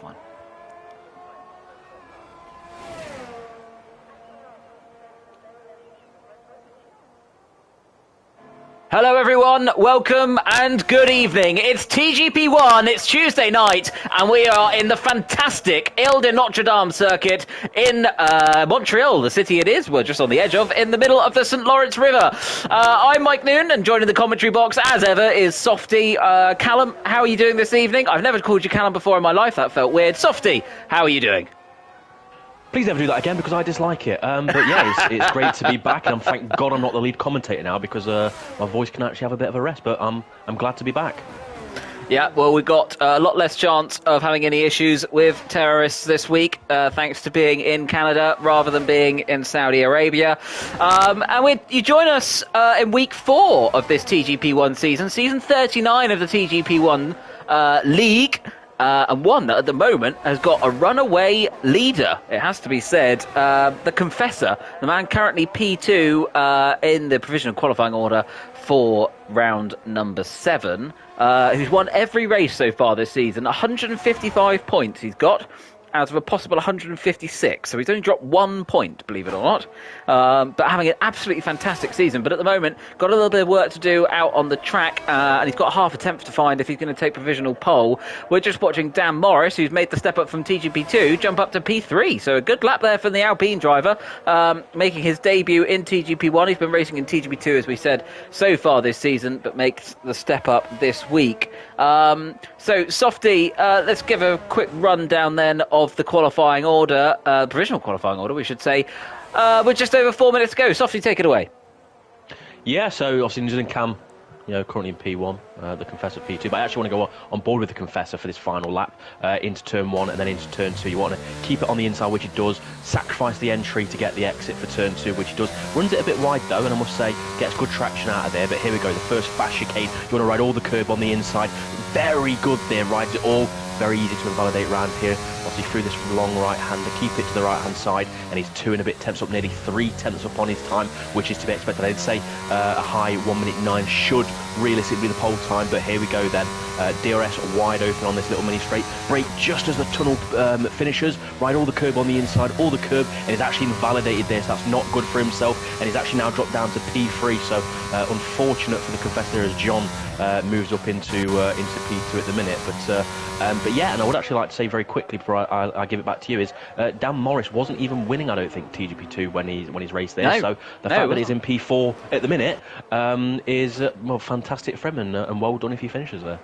fine. Hello everyone, welcome and good evening. It's TGP1, it's Tuesday night, and we are in the fantastic Ile de Notre Dame circuit in Montreal, the city it is, we're just on the edge of, in the middle of the St. Lawrence River. I'm Mike Noon, and joining the commentary box, as ever, is Softy. Callum, how are you doing this evening? I've never called you Callum before in my life, that felt weird. Softy, how are you doing? Please never do that again because I dislike it. But yeah, it's great to be back, and thank God I'm not the lead commentator now because my voice can actually have a bit of a rest. But I'm glad to be back. Yeah, well, we've got a lot less chance of having any issues with terrorists this week, thanks to being in Canada rather than being in Saudi Arabia. And you join us in week 4 of this TGP1 season 39 of the TGP1 league. And one that at the moment has got a runaway leader, it has to be said, the Confessor, the man currently P2 in the provisional qualifying order for round number 7, who's won every race so far this season. 155 points he's got out of a possible 156, so he's only dropped 1 point, believe it or not, but having an absolutely fantastic season. But at the moment, got a little bit of work to do out on the track, and he's got half a tenth to find if he's going to take provisional pole. We're just watching Dan Morris, who's made the step up from TGP2, jump up to P3, so a good lap there from the Alpine driver, making his debut in TGP1. He's been racing in TGP2, as we said, so far this season, but makes the step up this week. So, Softy, let's give a quick rundown then of the qualifying order, provisional qualifying order, we should say. With just over 4 minutes to go. Softy, take it away. Yeah, so obviously New Zealand Cam, currently in P1, the Confessor P2, but I actually want to go on board with the Confessor for this final lap into turn 1 and then into turn 2. You want to keep it on the inside, which he does, sacrifice the entry to get the exit for turn 2, which he does. Runs it a bit wide though, and I must say, gets good traction out of there, but here we go, the first fast chicane. You want to ride all the curb on the inside. Very good there, rides it all. Very easy to invalidate round here. Obviously through this long right-hander, keep it to the right-hand side, and he's 2 and a bit tenths up, nearly 3 tenths up on his time, which is to be expected. I'd say a high 1:09 should realistically be the pole time, but here we go then. DRS wide open on this little mini straight. Brake just as the tunnel finishes, ride all the curb on the inside, all the curb, and he's actually invalidated this. That's not good for himself, and he's actually now dropped down to P3, so unfortunate for the Confessor as John moves up into P2 at the minute. But yeah, and I would actually like to say very quickly before I give it back to you is Dan Morris wasn't even winning, I don't think, TGP2 when he's raced there. So the fact that he's in P4 at the minute is fantastic for him, and well done if he finishes there.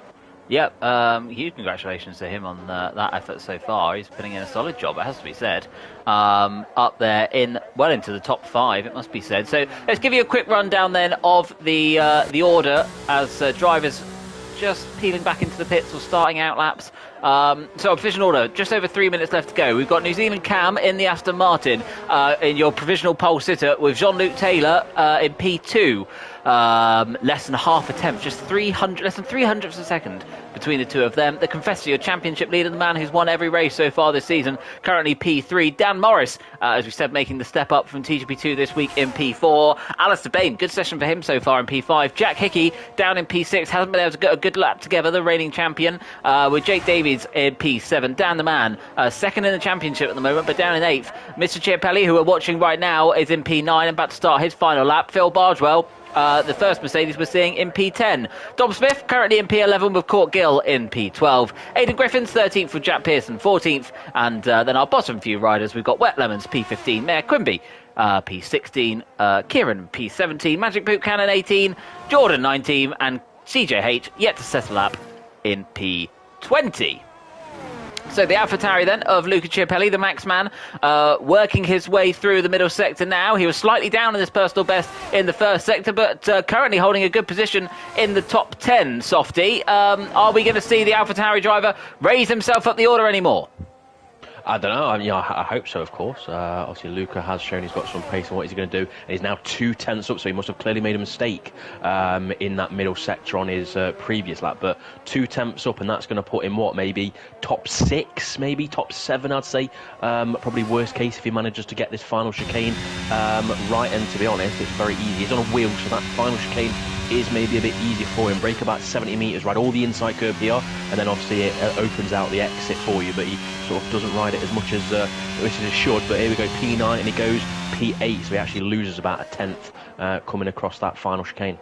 Yep, huge congratulations to him on that effort so far. He's putting in a solid job, it has to be said. Up there into the top 5, it must be said. So let's give you a quick rundown then of the order as drivers just peeling back into the pits or starting out laps. So provisional order, just over 3 minutes left to go. We've got New Zealand Cam in the Aston Martin in your provisional pole sitter, with Jean-Luc Taylor in P2. Less than half a tenth, just less than 300ths of a second between the two of them. The Confessor, your championship leader, the man who's won every race so far this season, currently P3. Dan Morris, as we said, making the step up from TGP2 this week in P4. Alistair Bain, good session for him so far in P5. Jack Hickey down in P6, hasn't been able to get a good lap together, the reigning champion, with Jake Davies in P7. Dan the man, second in the championship at the moment, but down in 8th. Mr. Chiapelli, who we're watching right now, is in P9 and about to start his final lap. Phil Bardwell, the first Mercedes we're seeing, in P10. Dom Smith currently in P11 with Court Gill in P12. Aidan Griffins 13th with Jack Pearson 14th. And then our bottom few riders, we've got Wet Lemons P15, Mayor Quimby P16, Kieran P17, Magic Boot Cannon 18, Jordan 19, and CJH yet to settle up in P20. So the AlphaTauri then of Luca Chiapelli, the Max man, working his way through the middle sector now. He was slightly down in his personal best in the first sector, but currently holding a good position in the top 10, Softy. Are we going to see the AlphaTauri driver raise himself up the order anymore? I don't know. I hope so, of course. Obviously, Luca has shown he's got some pace on what he's going to do. And he's now 2 tenths up, so he must have clearly made a mistake in that middle sector on his previous lap. But 2 tenths up, and that's going to put him, maybe top 6, maybe top 7, I'd say. Probably worst case if he manages to get this final chicane right. And to be honest, it's very easy. He's on a wheel, so that final chicane is maybe a bit easier for him. Brake about 70 metres, ride all the inside curve here, and then obviously it opens out the exit for you, but he sort of doesn't ride it as much as he should. But here we go, P9, and he goes P8, so he actually loses about a tenth coming across that final chicane.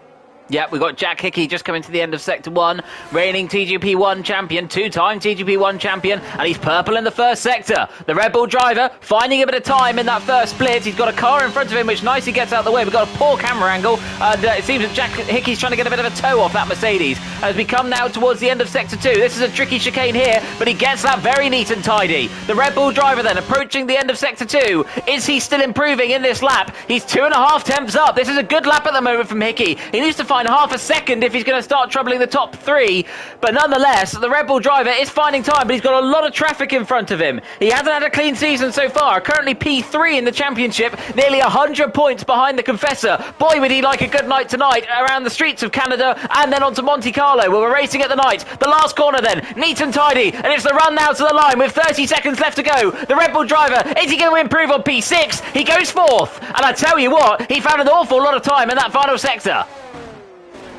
Yeah, we've got Jack Hickey just coming to the end of Sector 1, reigning TGP1 champion, two-time TGP1 champion, and he's purple in the first sector. The Red Bull driver finding a bit of time in that first split. He's got a car in front of him, which nicely gets out of the way. We've got a poor camera angle, and it seems that Jack Hickey's trying to get a bit of a toe off that Mercedes. As we come now towards the end of Sector 2, this is a tricky chicane here, but he gets that very neat and tidy. The Red Bull driver then approaching the end of Sector 2. Is he still improving in this lap? He's 2.5 tenths up. This is a good lap at the moment from Hickey. He needs to find half a second if he's going to start troubling the top 3, but nonetheless the Red Bull driver is finding time, but he's got a lot of traffic in front of him. He hasn't had a clean season so far, currently P3 in the championship, nearly 100 points behind the Confessor. Boy, would he like a good night tonight around the streets of Canada and then on to Monte Carlo where we're racing at the night. The last corner then, neat and tidy, and it's the run now to the line with 30 seconds left to go. The Red Bull driver, is he going to improve on P6? He goes 4th, and I tell you what, he found an awful lot of time in that final sector.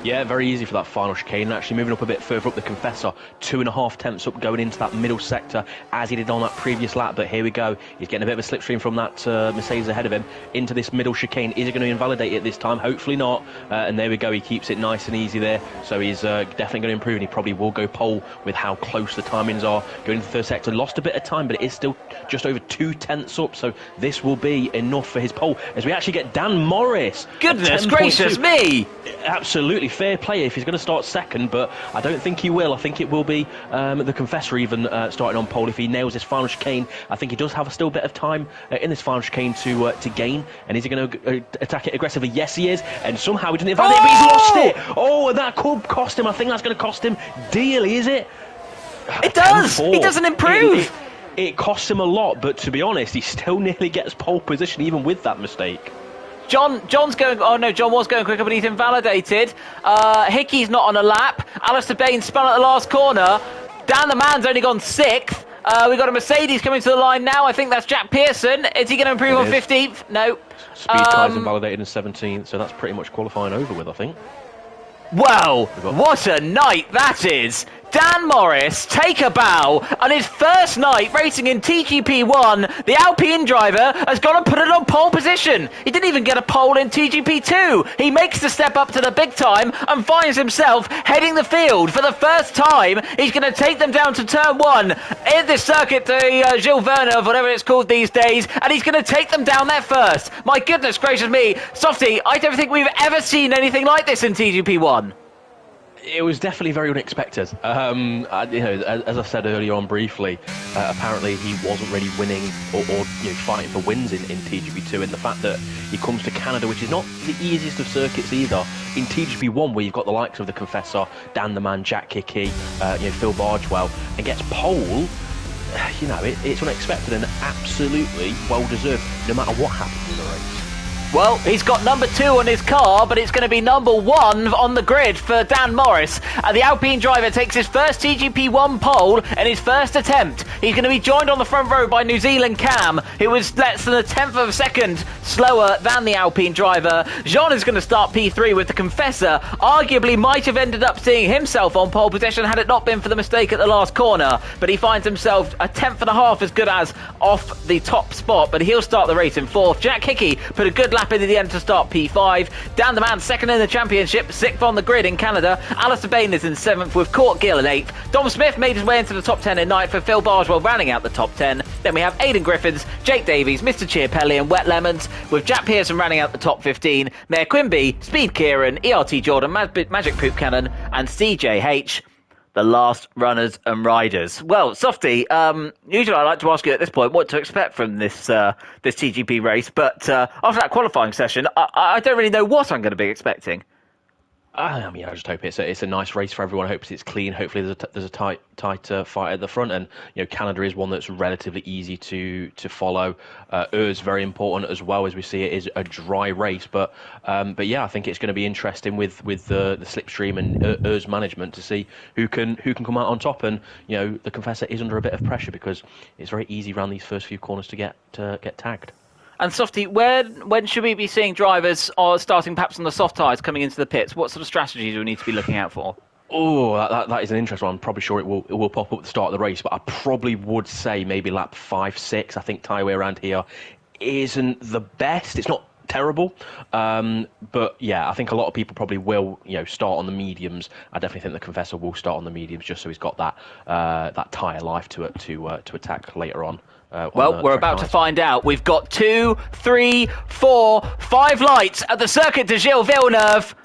Yeah, very easy for that final chicane. Actually moving up a bit further up the Confessor, 2.5 tenths up going into that middle sector as he did on that previous lap. But here we go. He's getting a bit of a slipstream from that Mercedes ahead of him into this middle chicane. Is he going to invalidate it this time? Hopefully not. And there we go. He keeps it nice and easy there. So he's definitely going to improve, and he probably will go pole with how close the timings are. Going into the third sector, lost a bit of time, but it is still just over 2 tenths up. So this will be enough for his pole as we actually get Dan Morris. Goodness gracious me! Absolutely fair play if he's going to start second, but I don't think he will. I think it will be the Confessor even starting on pole if he nails this final chicane. I think he does have a still bit of time in this final chicane to gain. And is he going to attack it aggressively? Yes, he is. And somehow he didn't invalidate it, but he's lost it. Oh, and that could cost him. I think that's going to cost him dearly, is it? It does. 10-4. He doesn't improve. It costs him a lot, but to be honest, he still nearly gets pole position even with that mistake. John's going. Oh no, John was going quicker, but he's invalidated. Hickey's not on a lap. Alistair Bain spun at the last corner. Dan the man's only gone 6th. We've got a Mercedes coming to the line now. I think that's Jack Pearson. Is he going to improve on 15th? No. Speed car's invalidated in 17th, so that's pretty much qualifying over with, I think. Well, what a night that is. Dan Morris, take a bow, on his first night racing in TGP1, the Alpine driver has gone and put it on pole position. He didn't even get a pole in TGP2. He makes the step up to the big time and finds himself heading the field. For the first time, he's going to take them down to turn 1 in this circuit, the Gilles Villeneuve, whatever it's called these days, and he's going to take them down there first. My goodness gracious me, Softy, I don't think we've ever seen anything like this in TGP1. It was definitely very unexpected. As I said earlier on briefly, apparently he wasn't really winning or fighting for wins in TGP2, and the fact that he comes to Canada, which is not the easiest of circuits either, in TGP1 where you've got the likes of the Confessor, Dan the Man, Jack Hickey, Phil Bargewell, and gets pole, it's unexpected and absolutely well deserved no matter what happens in the race. Well, he's got number 2 on his car, but it's going to be number 1 on the grid for Dan Morris. The Alpine driver takes his first TGP1 pole in his first attempt. He's going to be joined on the front row by New Zealand Cam, who was less than a tenth of a second slower than the Alpine driver. Jean is going to start P3 with the Confessor. Arguably might have ended up seeing himself on pole position had it not been for the mistake at the last corner, but he finds himself a tenth and a half as good as off the top spot, but he'll start the race in 4th. Jack Hickey put a good lap in the end to start P5. Dan the Man second in the championship, 6th on the grid in Canada. Alistair Bain is in 7th with Court Gill in 8th. Dom Smith made his way into the top 10 in 9th, for Phil Bargewell rounding out the top 10. Then we have Aidan Griffiths, Jake Davies, Mr. Chiapelli and Wet Lemons, with Jack Pearson rounding out the top 15. Mayor Quimby, Speed Kieran, ERT Jordan, Magic Poop Cannon and CJH. The last runners and riders. Well, Softy, usually I like to ask you at this point what to expect from this this TGP race, but after that qualifying session, I don't really know what I'm going to be expecting. I just hope it's a nice race for everyone. I hope it's clean. Hopefully there's a tight fight at the front, and Canada is one that's relatively easy to follow. Urs very important as well, as we see it is a dry race, but yeah, I think it's going to be interesting with the slipstream and Urs management to see who can come out on top. And the Confessor is under a bit of pressure because it's very easy around these first few corners to get tagged. And Softy, when should we be seeing drivers starting perhaps on the soft tyres coming into the pits? What sort of strategies do we need to be looking out for? Oh, that is an interesting one. I'm probably sure it will pop up at the start of the race, but I probably would say maybe lap 5, 6. I think tyre around here isn't the best. It's not terrible, but yeah, I think a lot of people probably will, start on the mediums. I definitely think the Confessor will start on the mediums just so he's got that tyre life to attack later on. Well, we're about to find out. We've got 2, 3, 4, 5 lights at the Circuit de Gilles Villeneuve.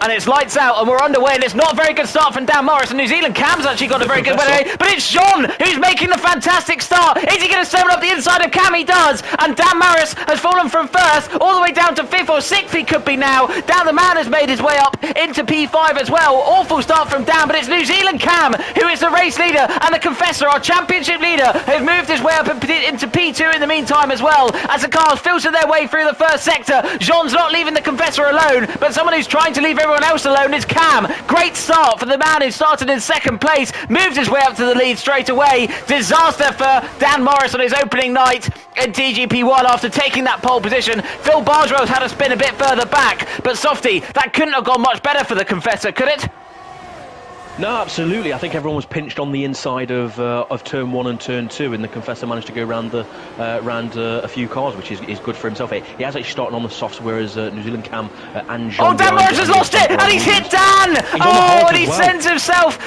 And it's lights out, and we're underway, and it's not a very good start from Dan Morris. And New Zealand Cam's actually got a very good way, but it's Jean who's making the fantastic start. Is he going to summon up the inside of Cam? He does, and Dan Morris has fallen from first all the way down to 5th or 6th he could be now. Dan the Man has made his way up into P5 as well. Awful start from Dan, but it's New Zealand Cam who is the race leader, and the Confessor, our championship leader, has moved his way up into P2 in the meantime as well, as the cars filter their way through the first sector. Jean's not leaving the Confessor alone, but someone who's trying to leave everyone else alone is Cam. Great start for the man who started in second place, moved his way up to the lead straight away. Disaster for Dan Morris on his opening night in TGP1 after taking that pole position. Phil Bardrow's had to spin a bit further back, but Softy, that couldn't have gone much better for the Confessor, could it? No, absolutely. I think everyone was pinched on the inside of turn 1 and turn 2, and the Confessor managed to go round a few cars, which is good for himself. He has actually started on the softs, whereas New Zealand Cam and Jean... Oh, Dan Morris has lost it, and he's hit Dan! And he sends himself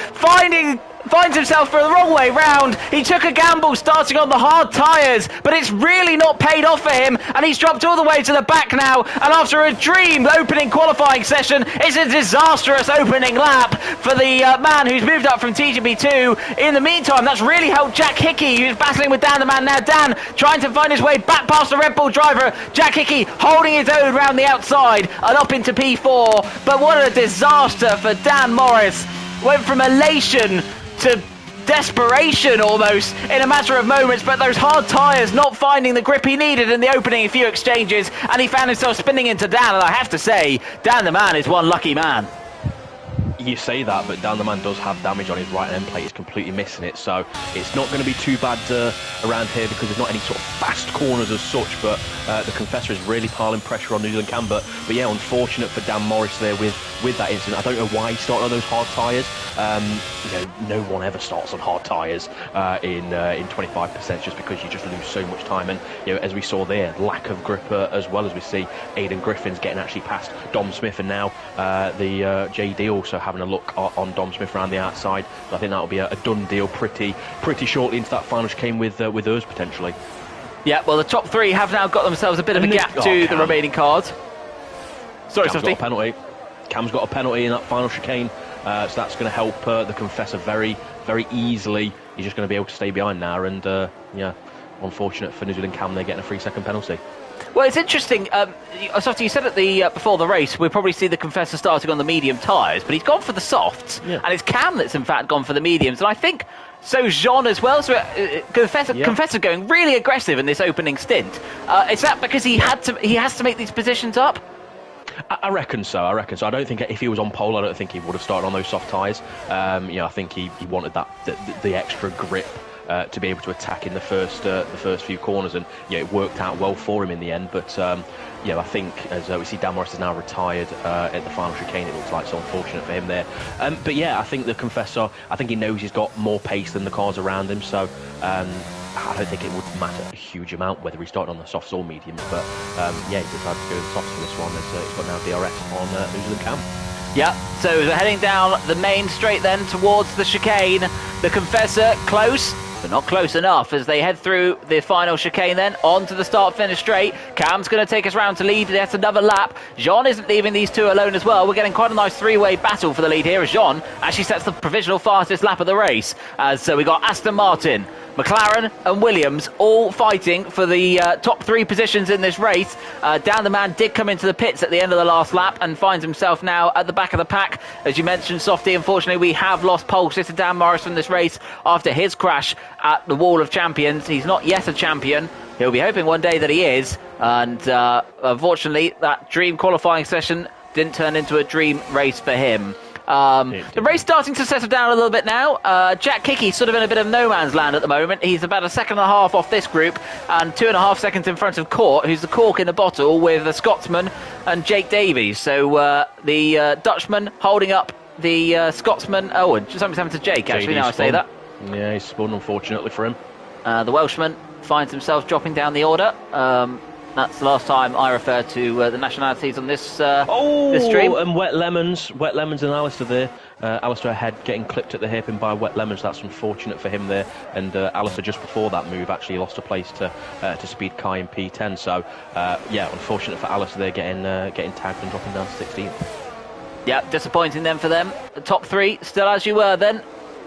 finds himself for the wrong way round. He took a gamble starting on the hard tyres, but it's really not paid off for him, and he's dropped all the way to the back now, and after a dream opening qualifying session, it's a disastrous opening lap for the man who's moved up from TGP2. In the meantime, that's really helped Jack Hickey, who's battling with Dan the Man now. Dan trying to find his way back past the Red Bull driver. Jack Hickey holding his own round the outside and up into P4, but what a disaster for Dan Morris. Went from elation to desperation almost in a matter of moments, but those hard tyres not finding the grip he needed in the opening few exchanges, and he found himself spinning into Dan, and I have to say, Dan the Man is one lucky man. You say that, but Dan the Man does have damage on his right end plate. He's completely missing it, so it's not going to be too bad around here because there's not any sort of fast corners as such, but the Confessor is really piling pressure on New Zealand Cam, but yeah, unfortunate for Dan Morris there with that incident. I don't know why he started on those hard tyres. No one ever starts on hard tyres in 25% just because you just lose so much time, and as we saw there, lack of grip as well, as we see Aidan Griffin's getting actually past Dom Smith, and now the JD also having a look on Dom Smith around the outside. So I think that'll be a done deal pretty shortly into that final chicane with us potentially. Yeah, well, the top 3 have now got themselves a bit of a gap to the remaining cars. Sorry, Cam's got a penalty. Cam's got a penalty in that final chicane, so that's going to help the Confessor very, very easily. He's just going to be able to stay behind now, and unfortunate for New Zealand Cam, they're getting a 3-second penalty. Well, it's interesting. Softy, you said at the before the race, we'll probably see the Confessor starting on the medium tyres, but he's gone for the softs, and it's Cam that's in fact gone for the mediums, and I think so Jean as well. So Confessor going really aggressive in this opening stint. Is that because he has to make these positions up? I reckon so. I don't think if he was on pole, I don't think he would have started on those soft tyres. I think he wanted the extra grip to be able to attack in the first few corners, and it worked out well for him in the end. But I think as we see Dan Morris is now retired at the final chicane, it looks like, so unfortunate for him there. But yeah, I think the Confessor, I think he knows he's got more pace than the cars around him, so I don't think it would matter a huge amount whether he started on the softs or mediums. But he decided to go with the softs for this one, as he's got now DRS on New Zealand Cam. Yeah, so we're heading down the main straight then towards the chicane. The Confessor close, but not close enough as they head through the final chicane then onto the start-finish straight. Cam's going to take us round to lead. That's another lap. Jean isn't leaving these two alone as well. We're getting quite a nice three-way battle for the lead here as Jean actually sets the provisional fastest lap of the race. So we got Aston Martin, McLaren and Williams all fighting for the top 3 positions in this race. Dan the Man did come into the pits at the end of the last lap and finds himself now at the back of the pack. As you mentioned, Softy, unfortunately we have lost pole sitter Dan Morris from this race after his crash at the Wall of Champions. He's not yet a champion. He'll be hoping one day that he is, and unfortunately that dream qualifying session didn't turn into a dream race for him. The race starting to settle down a little bit now. Jack Hickey sort of in a bit of no man's land at the moment. He's about a second and a half off this group and 2.5 seconds in front of Court, who's the cork in the bottle with the Scotsman and Jake Davies. So the Dutchman holding up the Scotsman. Oh, and something's happened to Jake, actually, now I say that. Yeah, he's spun, unfortunately for him. The Welshman finds himself dropping down the order. That's the last time I refer to the nationalities on this stream. And Wet Lemons and Alistair there. Alistair ahead, getting clipped at the hairpin by Wet Lemons. That's unfortunate for him there. And Alistair, just before that move, actually lost a place to Speed Kai in P10. So, yeah, unfortunate for Alistair there, getting tagged and dropping down to 16th. Yeah, disappointing then for them. The top three, still as you were then.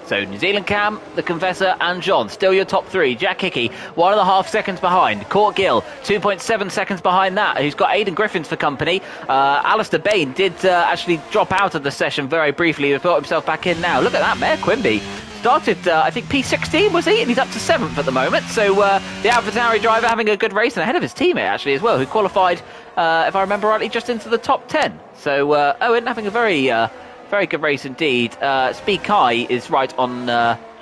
So New Zealand Cam, the Confessor and John, still your top three. Jack Hickey, 1.5 seconds behind. Court Gill, 2.7 seconds behind that, who's got Aidan Griffiths for company. Alistair Bain did actually drop out of the session very briefly. He's brought himself back in now. Look at that, Mayor Quimby. Started, I think, P16, was he? And he's up to 7th at the moment. So the AlphaTauri driver having a good race and ahead of his teammate, actually, as well, who qualified, if I remember rightly, just into the top 10. So Owen having a very good race indeed. Speed Kai is right on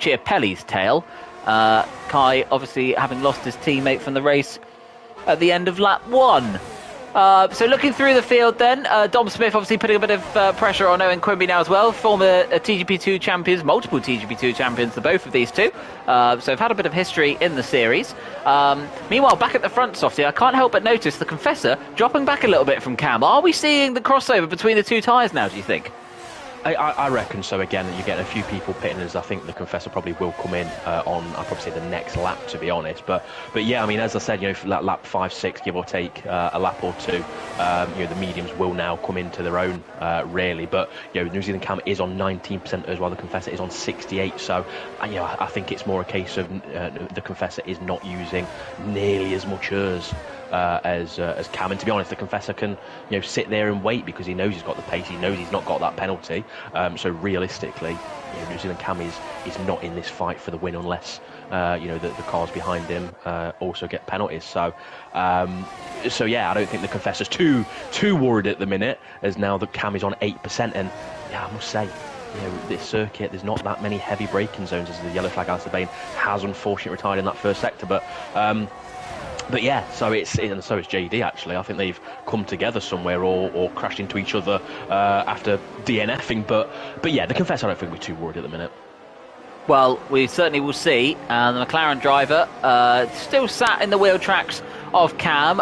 Chiapelli's tail. Kai obviously having lost his teammate from the race at the end of lap 1. So looking through the field then, Dom Smith obviously putting a bit of pressure on Owen Quimby now as well. Former TGP2 champions, multiple TGP2 champions, the both of these two. So have had a bit of history in the series. Meanwhile, back at the front, Softy, I can't help but notice the Confessor dropping back a little bit from Cam. Are we seeing the crossover between the two tyres now, do you think? I reckon so. Again, you're getting a few people pitting as I think the Confessor probably will come in on, I'll probably say, the next lap, to be honest. But yeah, I mean, as I said, lap 5, 6, give or take a lap or two, the mediums will now come into their own, really. But New Zealand Cam is on 19% as well. The Confessor is on 68. So I think it's more a case of the Confessor is not using nearly as much as Cam. And to be honest, the Confessor can sit there and wait because he knows he's got the pace. He knows he's not got that penalty. So realistically, New Zealand Cam is not in this fight for the win unless the cars behind him also get penalties. So yeah, I don't think the Confessor's too worried at the minute, as now the Cam is on 8%. And yeah, I must say, this circuit, there's not that many heavy braking zones, as the yellow flag Alistair Bain has unfortunately retired in that first sector. But yeah, so it's JD actually. I think they've come together somewhere or crashed into each other after DNFing. But yeah, the Confessor I don't think we're too worried at the minute. Well, we certainly will see. The McLaren driver still sat in the wheel tracks of Cam.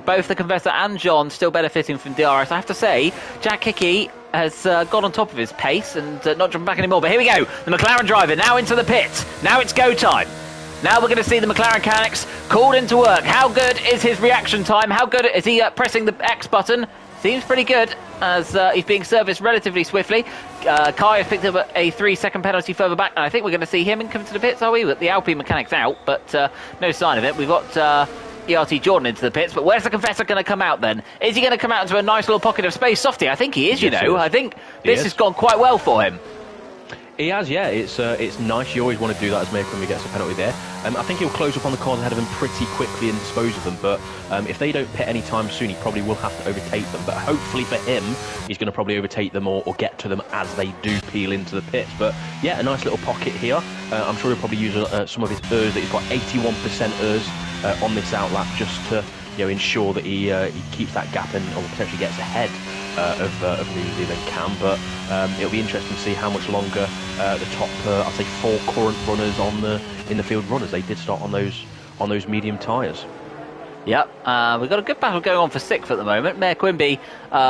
Both the Confessor and John still benefiting from DRS. I have to say, Jack Hickey has got on top of his pace and not jumping back anymore. But here we go. The McLaren driver now into the pit. Now it's go time. Now we're going to see the McLaren mechanics called into work. How good is his reaction time? How good is he pressing the X button? Seems pretty good, as he's being serviced relatively swiftly. Kai has picked up a 3-second penalty further back, and I think we're going to see him come to the pits, are we? With the Alpine mechanics out, but no sign of it. We've got ERT Jordan into the pits, but where's the Confessor going to come out then? Is he going to come out into a nice little pocket of space? Softy, I think he is, I think this has gone quite well for him. He has, yeah. It's nice. You always want to do that as Mayor Quimby gets a penalty there. I think he'll close up on the cars ahead of them pretty quickly and dispose of them. But if they don't pit any time soon, he probably will have to overtake them. But hopefully for him, he's going to probably overtake them or get to them as they do peel into the pits. But yeah, a nice little pocket here. I'm sure he'll probably use some of his ERS. That he's got 81% ERS on this outlap just to ensure that he keeps that gap and or potentially gets ahead of New Zealand Cam. But it'll be interesting to see how much longer the top, I'd say, 4 current runners in the field runners. They did start on those medium tyres. Yep, we've got a good battle going on for 6th at the moment. Mayor Quimby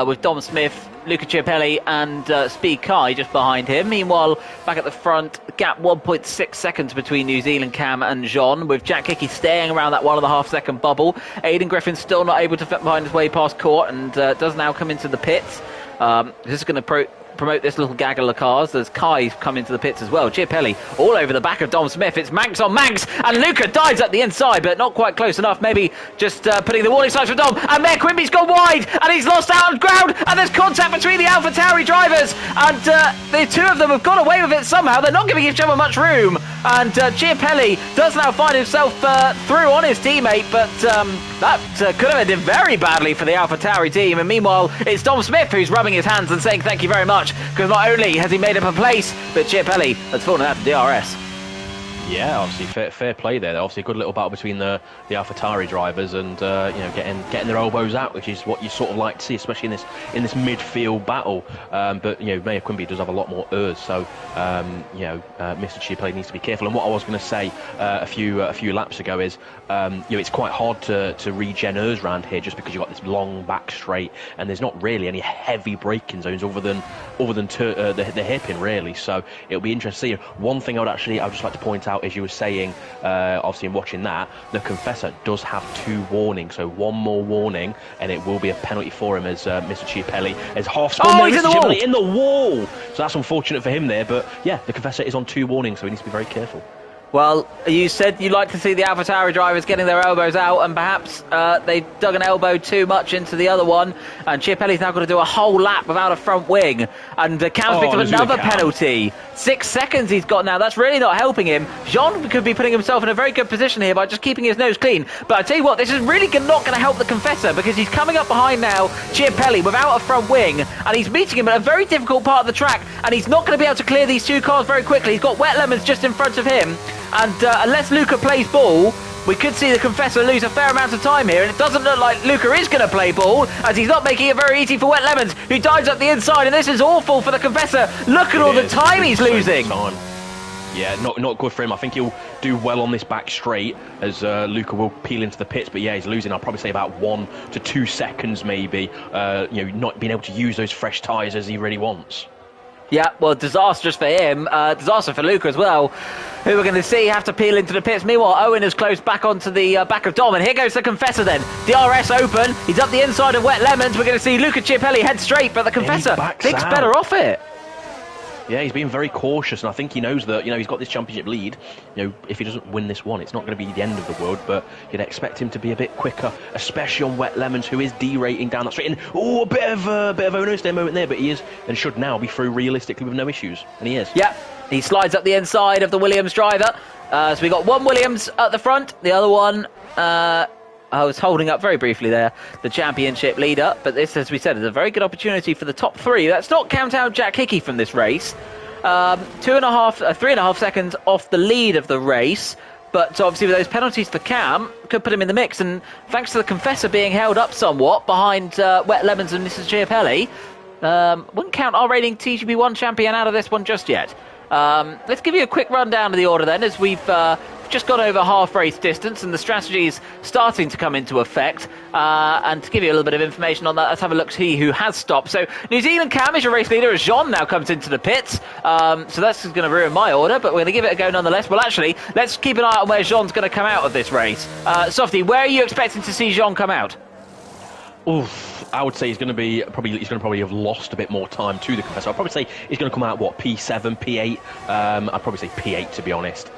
with Dom Smith, Luca Chiapelli and Speed Kai just behind him. Meanwhile, back at the front, gap 1.6 seconds between New Zealand Cam and Jean, with Jack Hickey staying around that 1.5 second bubble. Aidan Griffin still not able to find his way past Court and does now come into the pits. This is going to promote this little gaggle of cars. There's Kai come into the pits as well. Chiapelli all over the back of Dom Smith. It's Manx on Manx, and Luca dives at the inside, but not quite close enough. Maybe just putting the warning signs for Dom. And Mayor Quimby's gone wide, and he's lost out on ground, and there's contact between the AlphaTauri drivers, and the two of them have got away with it somehow. They're not giving each other much room, and Chiapelli does now find himself through on his teammate, but that could have ended very badly for the AlphaTauri team. And meanwhile, it's Dom Smith who's rubbing his hands and saying thank you very much. much, because not only has he made up a place, but Chiapelli has fallen out to DRS. Yeah, obviously fair play there. Obviously a good little battle between the AlphaTauri drivers and getting their elbows out, which is what you sort of like to see, especially in this midfield battle. But Meyer Quimby does have a lot more errs, so Mr. Chiapelli needs to be careful. And what I was going to say a few laps ago is it's quite hard to regen errs around here just because you've got this long back straight and there's not really any heavy braking zones other than the hairpin really. So it'll be interesting to see. One thing I'd just like to point out, as you were saying, obviously in watching that, the Confessor does have 2 warnings, so one more warning and it will be a penalty for him as Mr. Chiapelli has he's in the wall. So that's unfortunate for him there, but yeah, the Confessor is on 2 warnings, so he needs to be very careful. Well, you said you'd like to see the AlphaTauri drivers getting their elbows out, and perhaps they dug an elbow too much into the other one, and Chiapelli's now got to do a whole lap without a front wing, and Cam's picked up another penalty. 6 seconds he's got now. That's really not helping him. Jean could be putting himself in a very good position here by just keeping his nose clean, but I tell you what, this is really not going to help the Confessor, because he's coming up behind now Chiapelli without a front wing, and he's meeting him at a very difficult part of the track, and he's not going to be able to clear these 2 cars very quickly. He's got Wet Lemons just in front of him, and unless Luca plays ball, we could see the Confessor lose a fair amount of time here, and it doesn't look like Luca is going to play ball, as he's not making it very easy for Wet Lemons, who dives up the inside, and this is awful for the Confessor. Look at all the time he's losing. Yeah, not good for him. I think he'll do well on this back straight, as Luca will peel into the pits, but yeah, he's losing, I'll probably say about 1 to 2 seconds maybe, not being able to use those fresh tyres as he really wants. Yeah, well, disastrous for him, disaster for Luca as well, who we're going to see have to peel into the pits. Meanwhile, Owen has closed back onto the back of Dom, and here goes the Confessor then. DRS open, he's up the inside of Wet Lemons. We're going to see Luca Chiapelli head straight, but the Confessor thinks better off it. Yeah, he's being very cautious, and I think he knows that, he's got this championship lead. If he doesn't win this one, it's not going to be the end of the world, but you'd expect him to be a bit quicker, especially on Wet Lemons, who is derating down that straight. And, a bit of a no moment there, but he is and should now be through realistically with no issues, and he is. Yeah, he slides up the inside of the Williams driver. So we got one Williams at the front, the other one... I was holding up very briefly there the championship leader, but this, as we said, is a very good opportunity for the top 3. Let's not count out Jack Hickey from this race. 3.5 seconds off the lead of the race, but obviously with those penalties for Cam, could put him in the mix, and thanks to the Confessor being held up somewhat behind Wet Lemons and Mrs. Chiapelli, wouldn't count our reigning TGP1 champion out of this one just yet. Let's give you a quick rundown of the order then, as we've just gone over half race distance and the strategy is starting to come into effect. And to give you a little bit of information on that, let's have a look see who has stopped. So New Zealand Cam is your race leader as Jean now comes into the pits. So that's going to ruin my order, but we're going to give it a go nonetheless. Well, actually, let's keep an eye on where Jean's going to come out of this race. Softy, where are you expecting to see Jean come out? Oof, I would say he's going to probably have lost a bit more time to the Confessor. I'd probably say he's going to come out P7, P8. I'd probably say P8 to be honest,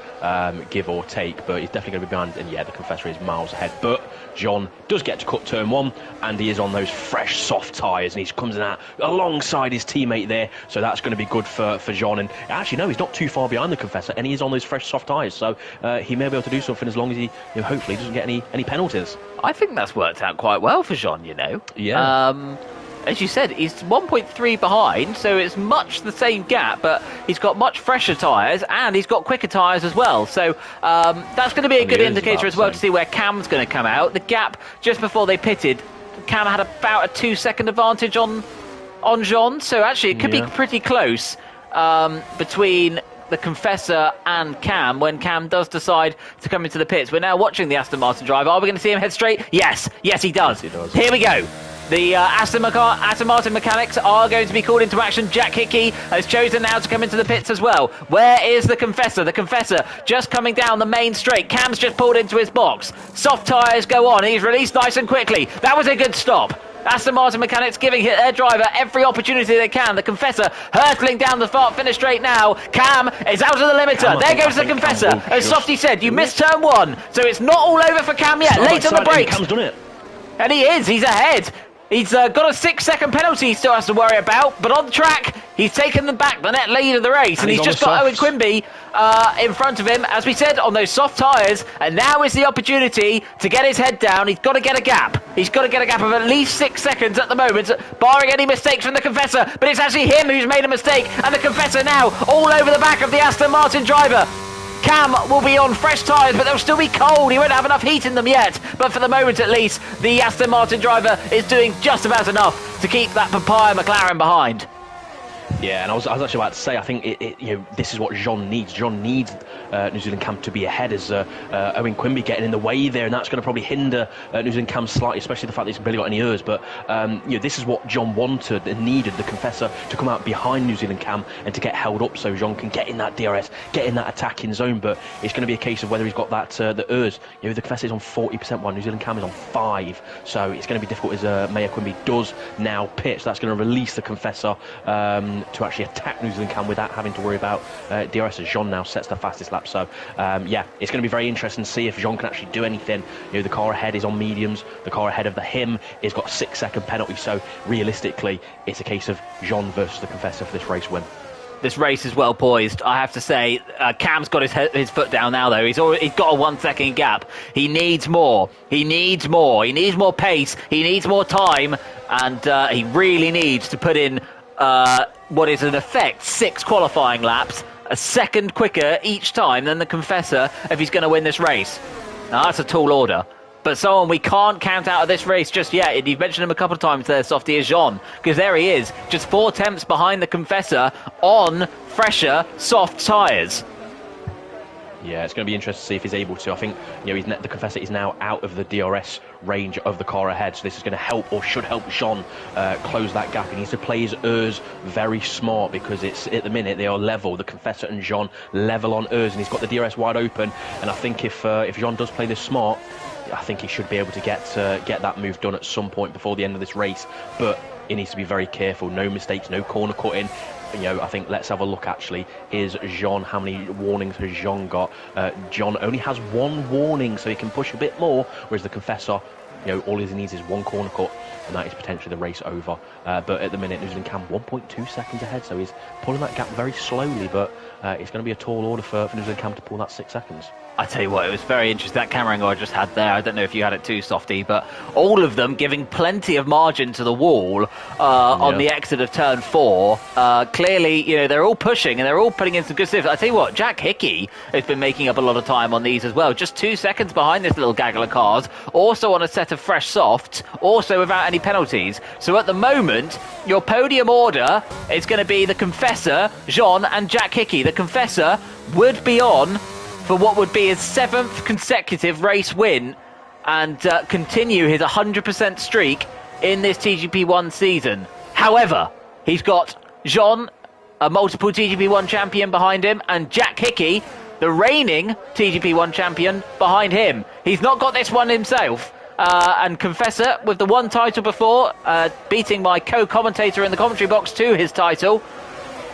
give or take. But he's definitely going to be behind. And yeah, the Confessor is miles ahead. But John does get to cut turn 1, and he is on those fresh, soft tyres, and he comes in out alongside his teammate there. So that's going to be good for John. And actually, no, he's not too far behind the Confessor, and he is on those fresh, soft tyres. So he may be able to do something as long as he, hopefully, doesn't get any penalties. I think that's worked out quite well for Jean, Yeah. As you said, he's 1.3 behind, so it's much the same gap, but he's got much fresher tyres, and he's got quicker tyres as well. So that's going to be a good indicator as well to see where Cam's going to come out. The gap just before they pitted, Cam had about a 2-second advantage on Jean, so actually it could be pretty close between the Confessor and Cam when Cam does decide to come into the pits. We're now watching the Aston Martin driver. Are we going to see him head straight? Yes, he does. Yes, he does. Here we go. The Aston Martin mechanics are going to be called into action. Jack Hickey has chosen now to come into the pits as well. Where is the Confessor? The Confessor just coming down the main straight. Cam's just pulled into his box. Soft tyres go on. He's released nice and quickly. That was a good stop. Aston Martin mechanics giving their driver every opportunity they can. The Confessor hurtling down the finish straight now. Cam is out of the limiter. There goes the Confessor. As Softy said, you missed turn 1, so it's not all over for Cam yet. Late on the brakes. Cam's done it. And he is. He's ahead. He's got a 6-second penalty he still has to worry about, but on the track, he's taken them back the net lead of the race, and he's just got Owen Quimby in front of him, as we said, on those soft tyres, and now is the opportunity to get his head down. He's got to get a gap. He's got to get a gap of at least 6 seconds at the moment, barring any mistakes from the Confessor, but it's actually him who's made a mistake, and the Confessor now all over the back of the Aston Martin driver. Cam will be on fresh tyres, but they'll still be cold. He won't have enough heat in them yet. But for the moment, at least, the Aston Martin driver is doing just about enough to keep that papaya McLaren behind. Yeah, and I was actually about to say, I think this is what Jean needs. Jean needs New Zealand Cam to be ahead as Owen Quimby getting in the way there, and that's going to probably hinder New Zealand Cam slightly, especially the fact that he's barely got any errors. But this is what John wanted and needed, the Confessor to come out behind New Zealand Cam and to get held up so Jean can get in that DRS, get in that attacking zone. But it's going to be a case of whether he's got that the errors. The Confessor is on 40% while New Zealand Cam is on 5%, so it's going to be difficult as Maya Quimby does now pit. So that's going to release the Confessor to actually attack New Zealand Cam without having to worry about DRS, as Jean now sets the fastest lap. So it's going to be very interesting to see if Jean can actually do anything. The car ahead is on mediums, the car ahead of him has got a 6-second penalty, so realistically it's a case of Jean versus the Confessor for this race win. This race is well poised, I have to say. Cam's got his foot down now, though. He's got a 1 second gap. He needs more. He needs more pace. He needs more time, and he really needs to put in what is in effect 6 qualifying laps, a second quicker each time than the Confessor if he's going to win this race. Now that's a tall order, but someone we can't count out of this race just yet, and you've mentioned him a couple of times there, Softy, is Jean, because there he is, just 4 tenths behind the Confessor on fresher, soft tyres. Yeah, it's going to be interesting to see if he's able to. I think the Confessor is now out of the DRS range of the car ahead, so this is going to help, or should help, Jean close that gap. He needs to play his errs very smart, because it's at the minute they are level. The Confessor and Jean level on errs, and he's got the DRS wide open. And I think if Jean does play this smart, I think he should be able to get that move done at some point before the end of this race. But he needs to be very careful. No mistakes, no corner cutting. I think let's have a look actually. Is Jean, how many warnings has Jean got? Jean only has 1 warning, so he can push a bit more, whereas the Confessor, all he needs is 1 corner cut, and that is potentially the race over. But at the minute, New Zealand Cam 1.2 seconds ahead, so he's pulling that gap very slowly, but it's going to be a tall order for New Zealand Cam to pull that 6 seconds. I tell you what, it was very interesting, that camera angle I just had there. I don't know if you had it too, Softy, but all of them giving plenty of margin to the wall on the exit of turn 4. Clearly, they're all pushing and they're all putting in some good stuff. I tell you what, Jack Hickey has been making up a lot of time on these as well. Just 2 seconds behind this little gaggle of cars, also on a set of fresh softs, also without any penalties. So at the moment, your podium order is going to be the Confessor, Jean and Jack Hickey. The Confessor would be on for what would be his 7th consecutive race win and continue his 100% streak in this TGP1 season. However, he's got Jean, a multiple TGP1 champion, behind him, and Jack Hickey, the reigning TGP1 champion, behind him. He's not got this one himself. And Confessor, with the 1 title before, beating my co-commentator in the commentary box to his title.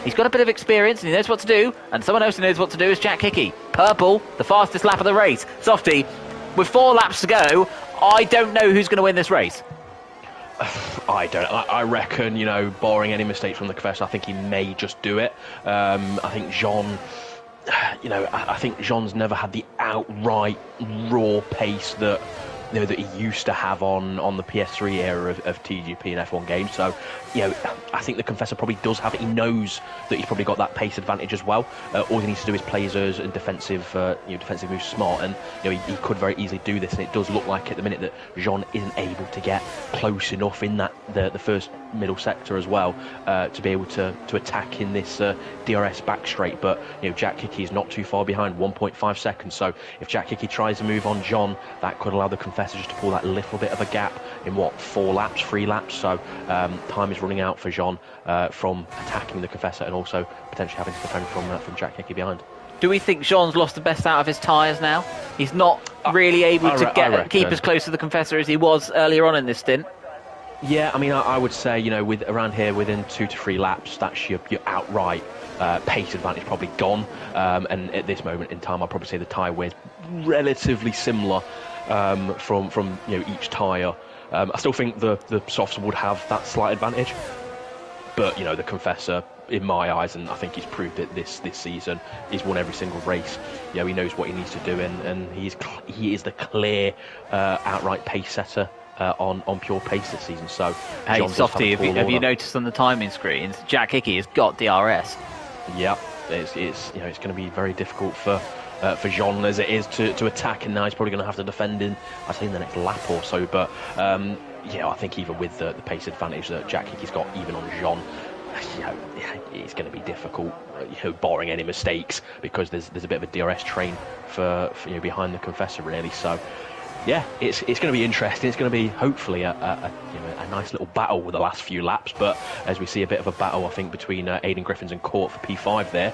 He's got a bit of experience and he knows what to do, and someone else who knows what to do is Jack Hickey. Purple, the fastest lap of the race. Softy, with 4 laps to go, I don't know who's going to win this race. I don't. I reckon, barring any mistakes from the Confessor, I think he may just do it. I think Jean, I think Jean's never had the outright raw pace that that he used to have on the PS3 era of TGP and F1 games. So, I think the Confessor probably does have it. He knows that he's probably got that pace advantage as well. All he needs to do is play his and defensive moves smart, and he could very easily do this. And it does look like at the minute that Jean isn't able to get close enough in that the first middle sector as well to be able to attack in this DRS back straight. But Jack Hickey is not too far behind, 1.5 seconds. So if Jack Hickey tries to move on Jean, that could allow the Confessor just to pull that little bit of a gap in 3 laps. So time is running out for Jean from attacking the Confessor, and also potentially having to defend from Jack Hickey behind. Do we think Jean's lost the best out of his tyres now? He's not really able to keep as close to the Confessor as he was earlier on in this stint. Yeah, I mean, I would say, with around here within 2 to 3 laps, that's your outright pace advantage probably gone. And at this moment in time, I'd probably say the tyre wear is relatively similar from each tyre. I still think the softs would have that slight advantage, but you know, the Confessor, in my eyes, and I think he's proved it this season, he's won every single race. You know, he knows what he needs to do, and he is the clear outright pace setter on pure pace this season. So, hey, Softy, have you noticed on the timing screens, Jack Hickey has got DRS? Yeah, it's you know, it's going to be very difficult for Jean as it is to attack, and now he's probably going to have to defend in, I'd say, in the next lap or so. But yeah, I think even with the pace advantage that Jack Hickey's got, even on Jean, you know, it's going to be difficult, you know, barring any mistakes, because there's a bit of a DRS train for you know, behind the Confessor, really. So yeah, it's going to be interesting. It's going to be hopefully a nice little battle with the last few laps. But as we see a bit of a battle, I think, between Aidan Griffins and Court for P5 there,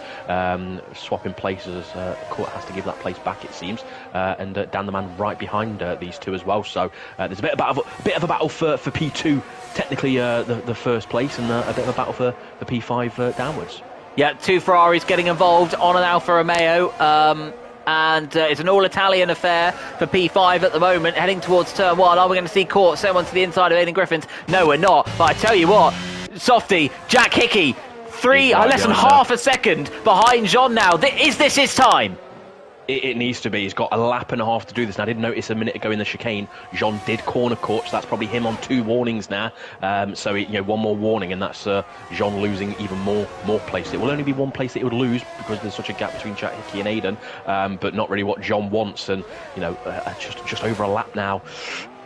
swapping places. Court has to give that place back, it seems, and Dan the Man right behind these two as well. So there's a bit of a battle for P2, technically the first place, and a bit of a battle for P5 downwards. Yeah, two Ferraris getting involved on an Alfa Romeo. And it's an all-Italian affair for P5 at the moment, heading towards turn 1. Are we going to see Court send one to the inside of Aidan Griffins? No, we're not. But I tell you what, Softy, Jack Hickey, less than half a second behind Jean now. Is this his time? It needs to be. He's got a lap and a half to do this. And I did notice a minute ago in the chicane, Jean did corner Court, so that's probably him on 2 warnings now. So you know, 1 more warning, and that's Jean losing even more place. It will only be 1 place that he would lose, because there's such a gap between Jack Hickey and Aidan, but not really what Jean wants. And you know, just over a lap now,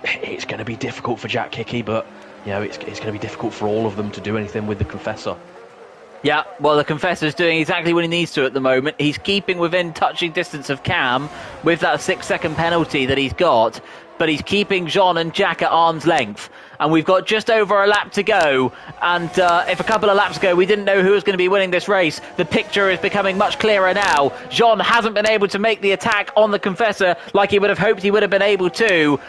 it's going to be difficult for Jack Hickey, but you know, it's going to be difficult for all of them to do anything with the Confessor. Yeah, well, the Confessor's doing exactly what he needs to at the moment. He's keeping within touching distance of Cam with that 6-second penalty that he's got, but he's keeping Jean and Jack at arm's length. And we've got just over a lap to go, and if a couple of laps ago we didn't know who was going to be winning this race, the picture is becoming much clearer now. Jean hasn't been able to make the attack on the Confessor like he would have hoped he would have been able to.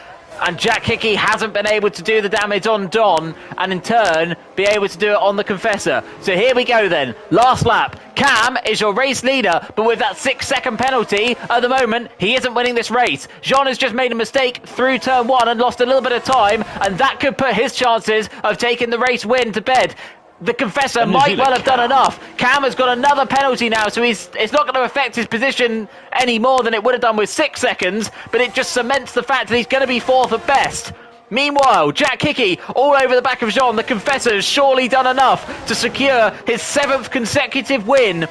And Jack Hickey hasn't been able to do the damage on Don, and in turn be able to do it on the Confessor. So here we go then, last lap. Cam is your race leader, but with that 6-second penalty at the moment, he isn't winning this race. Jean has just made a mistake through turn 1 and lost a little bit of time, and that could put his chances of taking the race win to bed. The Confessor might well have done enough. Cam has got another penalty now, so it's not going to affect his position any more than it would have done with 6 seconds, but it just cements the fact that he's going to be 4th at best. Meanwhile, Jack Hickey all over the back of Jean. The Confessor has surely done enough to secure his 7th consecutive win,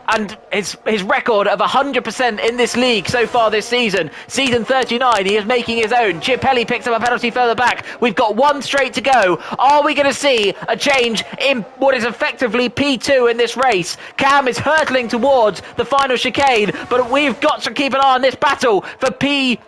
and his record of 100% in this league so far this season. Season 39, he is making his own. Chiapelli picks up a penalty further back. We've got 1 straight to go. Are we going to see a change in what is effectively P2 in this race? Cam is hurtling towards the final chicane, but we've got to keep an eye on this battle for P3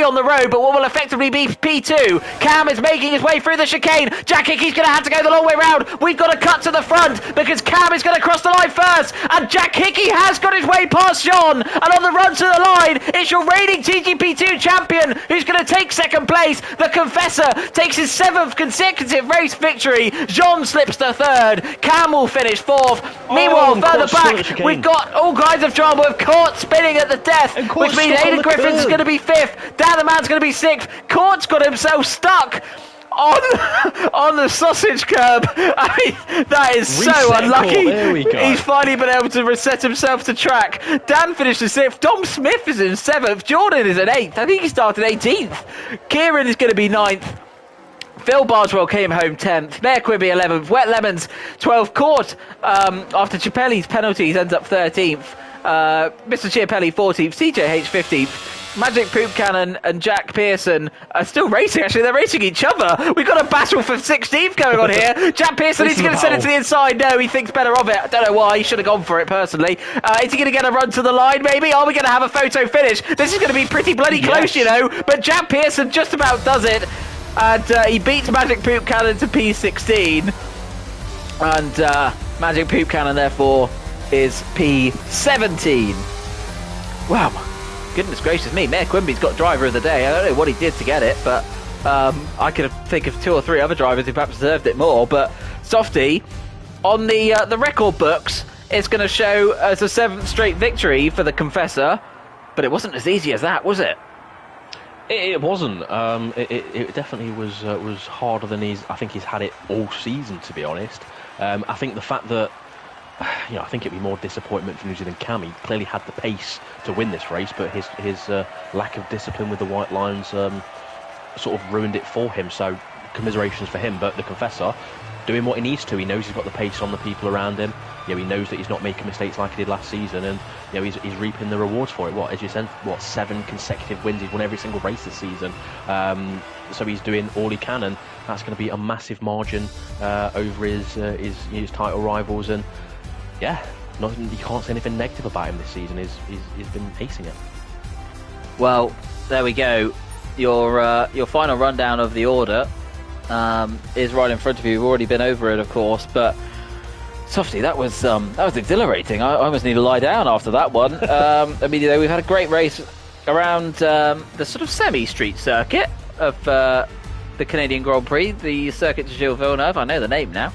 on the road, but what will effectively be P2. Cam is making his way through the chicane. Jack Hickey's going to have to go the long way round. We've got to cut to the front because Cam is going to cross the line first, and Jack Hickey has got his way past Jean, and on the run to the line, it's your reigning TGP2 champion who's going to take 2nd place. The Confessor takes his 7th consecutive race victory. Jean slips to 3rd. Cam will finish 4th. Meanwhile, further back, we've got all kinds of trouble with Court spinning at the death, which means Aidan Griffins is going to be 5th. Dan the Man's going to be 6th. Court's got himself stuck on the sausage curb. I mean, that is so unlucky. There we go. He's finally been able to reset himself to track. Dan finished in 6th. Dom Smith is in 7th. Jordan is in 8th. I think he started 18th. Kieran is going to be 9th. Phil Bardwell came home 10th. Mayor Quibby 11th. Wet Lemons 12th. Court, after Chiapelli's penalties, ends up 13th. Mr. Chiapelli 14th. CJH 15th. Magic Poop Cannon and Jack Pearson are still racing. Actually, they're racing each other. We've got a battle for 16th going on here. Jack Pearson is going to send it to the inside. No, he thinks better of it. I don't know why. He should have gone for it, personally. Is he going to get a run to the line, maybe? Are we going to have a photo finish? This is going to be pretty bloody close, you know. But Jack Pearson just about does it. And he beats Magic Poop Cannon to P16. And Magic Poop Cannon, therefore, is P17. Wow. Goodness gracious me, Mayor Quimby's got driver of the day. I don't know what he did to get it, but I could think of 2 or 3 other drivers who perhaps deserved it more. But Softy, on the record books, it's going to show as a 7th straight victory for the Confessor, but it wasn't as easy as that, was it? It wasn't. It definitely was harder than I think he's had it all season, to be honest. I think the fact that, I think it'd be more disappointment for New Zealand Cam. He clearly had the pace to win this race, but his lack of discipline with the White Lines sort of ruined it for him. So commiserations for him. But the Confessor, doing what he needs to. He knows he's got the pace on the people around him. He knows that he's not making mistakes like he did last season, and he's reaping the rewards for it. As you said, 7 consecutive wins. He's won every single race this season. So he's doing all he can, and that's going to be a massive margin over his title rivals. And yeah, you can't say anything negative about him this season. He's been acing it. Well, there we go. Your final rundown of the order is right in front of you. We've already been over it, of course, but Softy, that was exhilarating. I almost need to lie down after that one. We've had a great race around the sort of semi-street circuit of the Canadian Grand Prix, the Circuit de Gilles Villeneuve. I know the name now.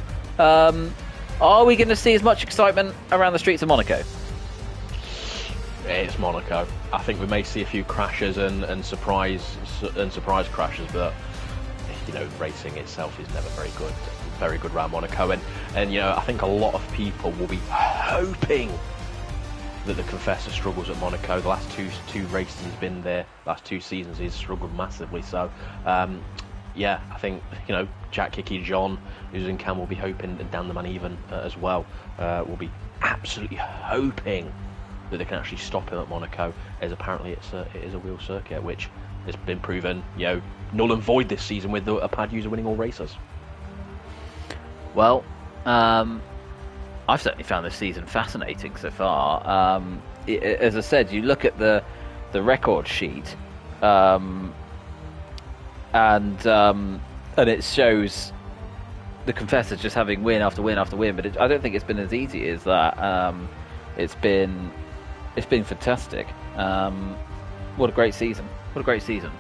Are we going to see as much excitement around the streets of Monaco? It's Monaco. I think we may see a few crashes and surprise crashes, but racing itself is never very good around Monaco, and I think a lot of people will be hoping that the Confessor struggles at Monaco. The last two races he's been there, last 2 seasons he's struggled massively. So I think Jack Hickey, John, who's in Cam, will be hoping, and Dan the Man even as well, will be absolutely hoping that they can actually stop him at Monaco, as apparently it is a wheel circuit, which has been proven null and void this season with a pad user winning all races. Well, I've certainly found this season fascinating so far. As I said, you look at the record sheet, and it shows the Confessor just having win after win after win. But I don't think it's been as easy as that. It's been fantastic. What a great season! What a great season.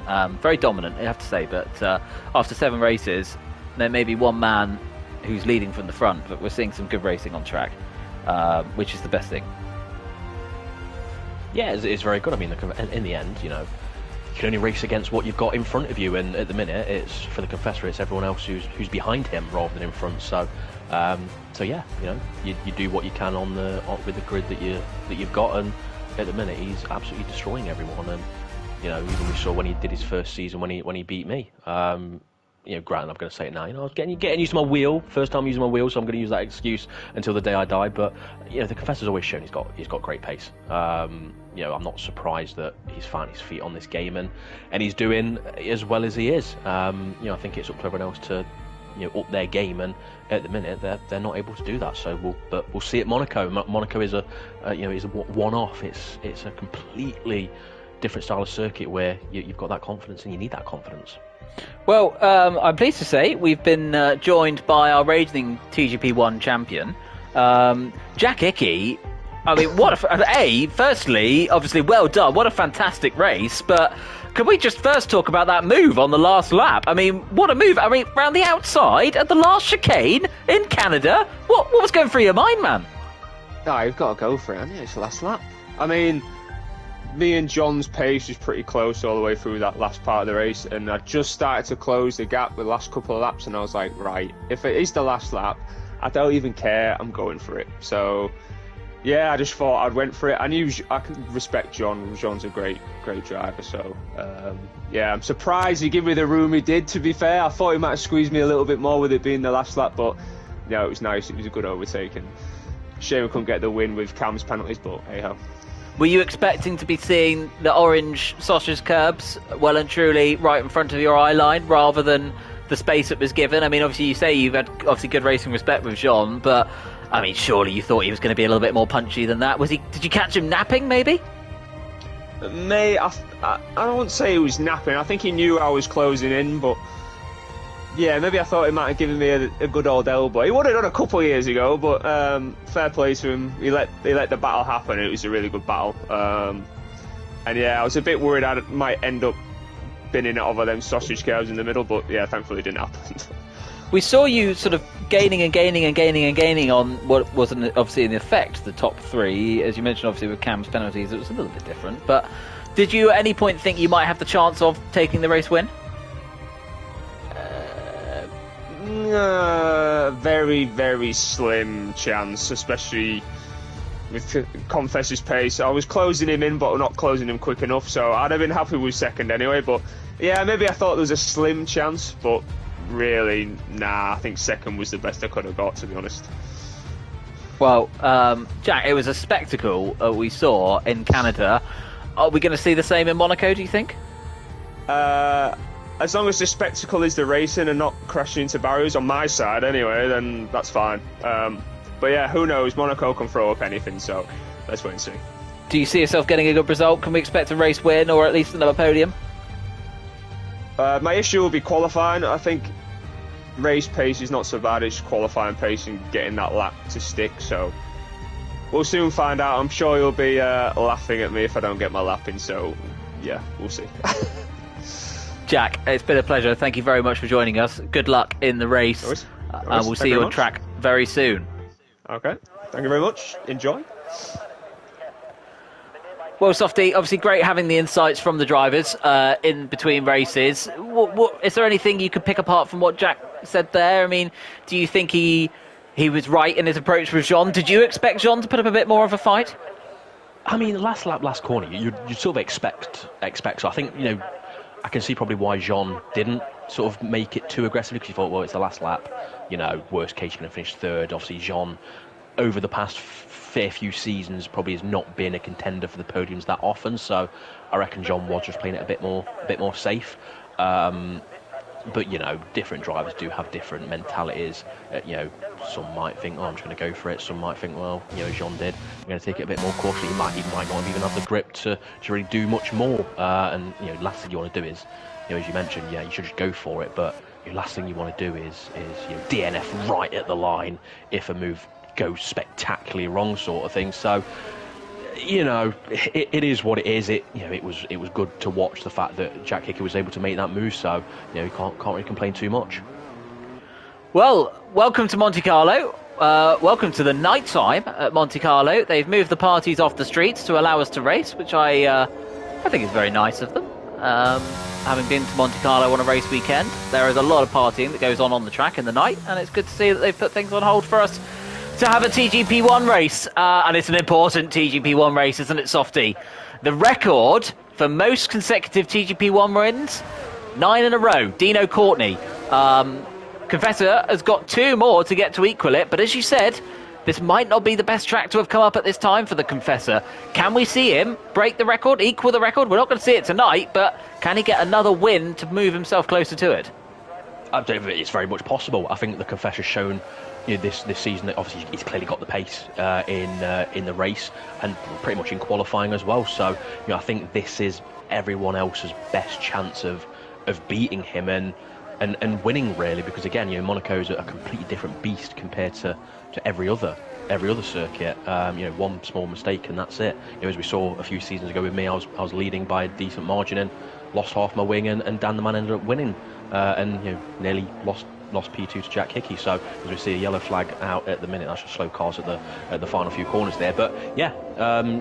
Very dominant, I have to say. But after 7 races, there may be one man who's leading from the front, but we're seeing some good racing on track, which is the best thing. Yeah, it's very good. I mean, in the end, you can only race against what you've got in front of you, and at the minute, it's for the Confessor, it's everyone else who's behind him rather than in front. So, you do what you can with the grid that you've got, and at the minute, he's absolutely destroying everyone. And even we saw when he did his first season when he beat me. Granted, I'm going to say it now. I was getting used to my wheel. First time using my wheel, so I'm going to use that excuse until the day I die. But the Confessor's always shown he's got great pace. I'm not surprised that he's found his feet on this game, and he's doing as well as he is. I think it's up to everyone else to up their game, and at the minute they're not able to do that. So we'll see at Monaco. Monaco is a one-off. It's a completely different style of circuit where you've got that confidence, and you need that confidence. Well, I'm pleased to say we've been joined by our reigning TGP1 champion, Jack Hickey. I mean, firstly, obviously, well done. What a fantastic race. But can we just first talk about that move on the last lap? I mean, what a move. I mean, round the outside at the last chicane in Canada. What was going through your mind, man? No, you've got to go for it, haven't you? It's the last lap. I mean, me and John's pace was pretty close all the way through that last part of the race, and I just started to close the gap with the last couple of laps, and I was like, right, if it is the last lap, I don't even care, I'm going for it. So yeah, I just thought I'd went for it. I knew I could respect John. John's a great driver, so I'm surprised he gave me the room he did, to be fair. I thought he might have squeezed me a little bit more with it being the last lap, but it was nice. It was a good overtaking. Shame we couldn't get the win with Cam's penalties, but hey ho. Were you expecting to be seeing the orange sausage curbs well and truly right in front of your eye line rather than the space that was given? I mean, obviously you say you've had good racing respect with Jean, but I mean, surely you thought he was going to be a little bit more punchy than that. Did you catch him napping, maybe? I won't say he was napping. I think he knew I was closing in, but yeah, maybe I thought he might have given me a good old elbow. He would have done a couple of years ago, but fair play to him. He let the battle happen. It was a really good battle. And yeah, I was a bit worried I might end up binning it over them sausage curves in the middle, but yeah, thankfully it didn't happen. We saw you sort of gaining on what was obviously in effect the top 3. As you mentioned, obviously with Cam's penalties, it was a little bit different. But Did you at any point think you might have the chance of taking the race win? Very, very slim chance, especially with Confessor's pace. I was closing him in, but not closing him quick enough, so I'd have been happy with second anyway. But yeah, maybe I thought there was a slim chance, but really, nah, I think second was the best I could have got, to be honest. Well, Jack, it was a spectacle we saw in Canada. Are we going to see the same in Monaco, do you think? As long as the spectacle is the racing and not crashing into barriers on my side anyway, then that's fine. But yeah, who knows? Monaco can throw up anything, so let's wait and see. Do you see yourself getting a good result? Can we expect a race win or at least another podium? My issue will be qualifying. I think race pace is not so bad. It's qualifying pace and getting that lap to stick. So we'll soon find out. I'm sure you'll be laughing at me if I don't get my lap in. So yeah, we'll see. Jack, it's been a pleasure. Thank you very much for joining us. Good luck in the race. No worries. And we'll see you on track very soon. Okay. Thank you very much. Enjoy. Well, Softy, obviously great having the insights from the drivers in between races. Is there anything you could pick apart from what Jack said there? I mean, do you think he was right in his approach with Jean? Did you expect Jean to put up a bit more of a fight? I mean, last lap, last corner, you'd sort of expect. So I think, I can see probably why Jean didn't sort of make it too aggressively, because he thought, well, it's the last lap. Worst case, you're going to finish third. Obviously, Jean, over the past fair few seasons, probably has not been a contender for the podiums that often. So I reckon Jean was just playing it a bit more safe. But different drivers do have different mentalities. Some might think, I'm just going to go for it. Some might think, well, Jean did. I'm going to take it a bit more cautiously. He might not even have the grip to really do much more. And last thing you want to do is, as you mentioned, you should just go for it. But last thing you want to do is DNF right at the line if a move goes spectacularly wrong, sort of thing. So it is what it is. It was good to watch the fact that Jack Hickey was able to make that move. So you can't really complain too much. Well, welcome to Monte Carlo. Welcome to the night time at Monte Carlo. They've moved the parties off the streets to allow us to race, which I think is very nice of them. Having been to Monte Carlo on a race weekend, there is a lot of partying that goes on the track in the night, and it's good to see that they've put things on hold for us to have a TGP1 race. And it's an important TGP1 race, isn't it, Softy? The record for most consecutive TGP1 wins, 9 in a row. Dino Courtney. Confessor has got 2 more to get to equal it, but as you said, this might not be the best track to have come up at this time for the Confessor. Can we see him break the record, equal the record? We're not going to see it tonight, but can he get another win to move himself closer to it? I don't think it's very much possible. I think the Confessor's shown this season that obviously he's clearly got the pace in the race and pretty much in qualifying as well. So I think this is everyone else's best chance of beating him and winning, really, because again, Monaco is a completely different beast compared to every other circuit. One small mistake and that's it. As we saw a few seasons ago with me, I was leading by a decent margin and lost half my wing, and Dan the Man ended up winning, and nearly lost P2 to Jack Hickey. So as we see a yellow flag out at the minute, that's just slow cars at the final few corners there. But yeah,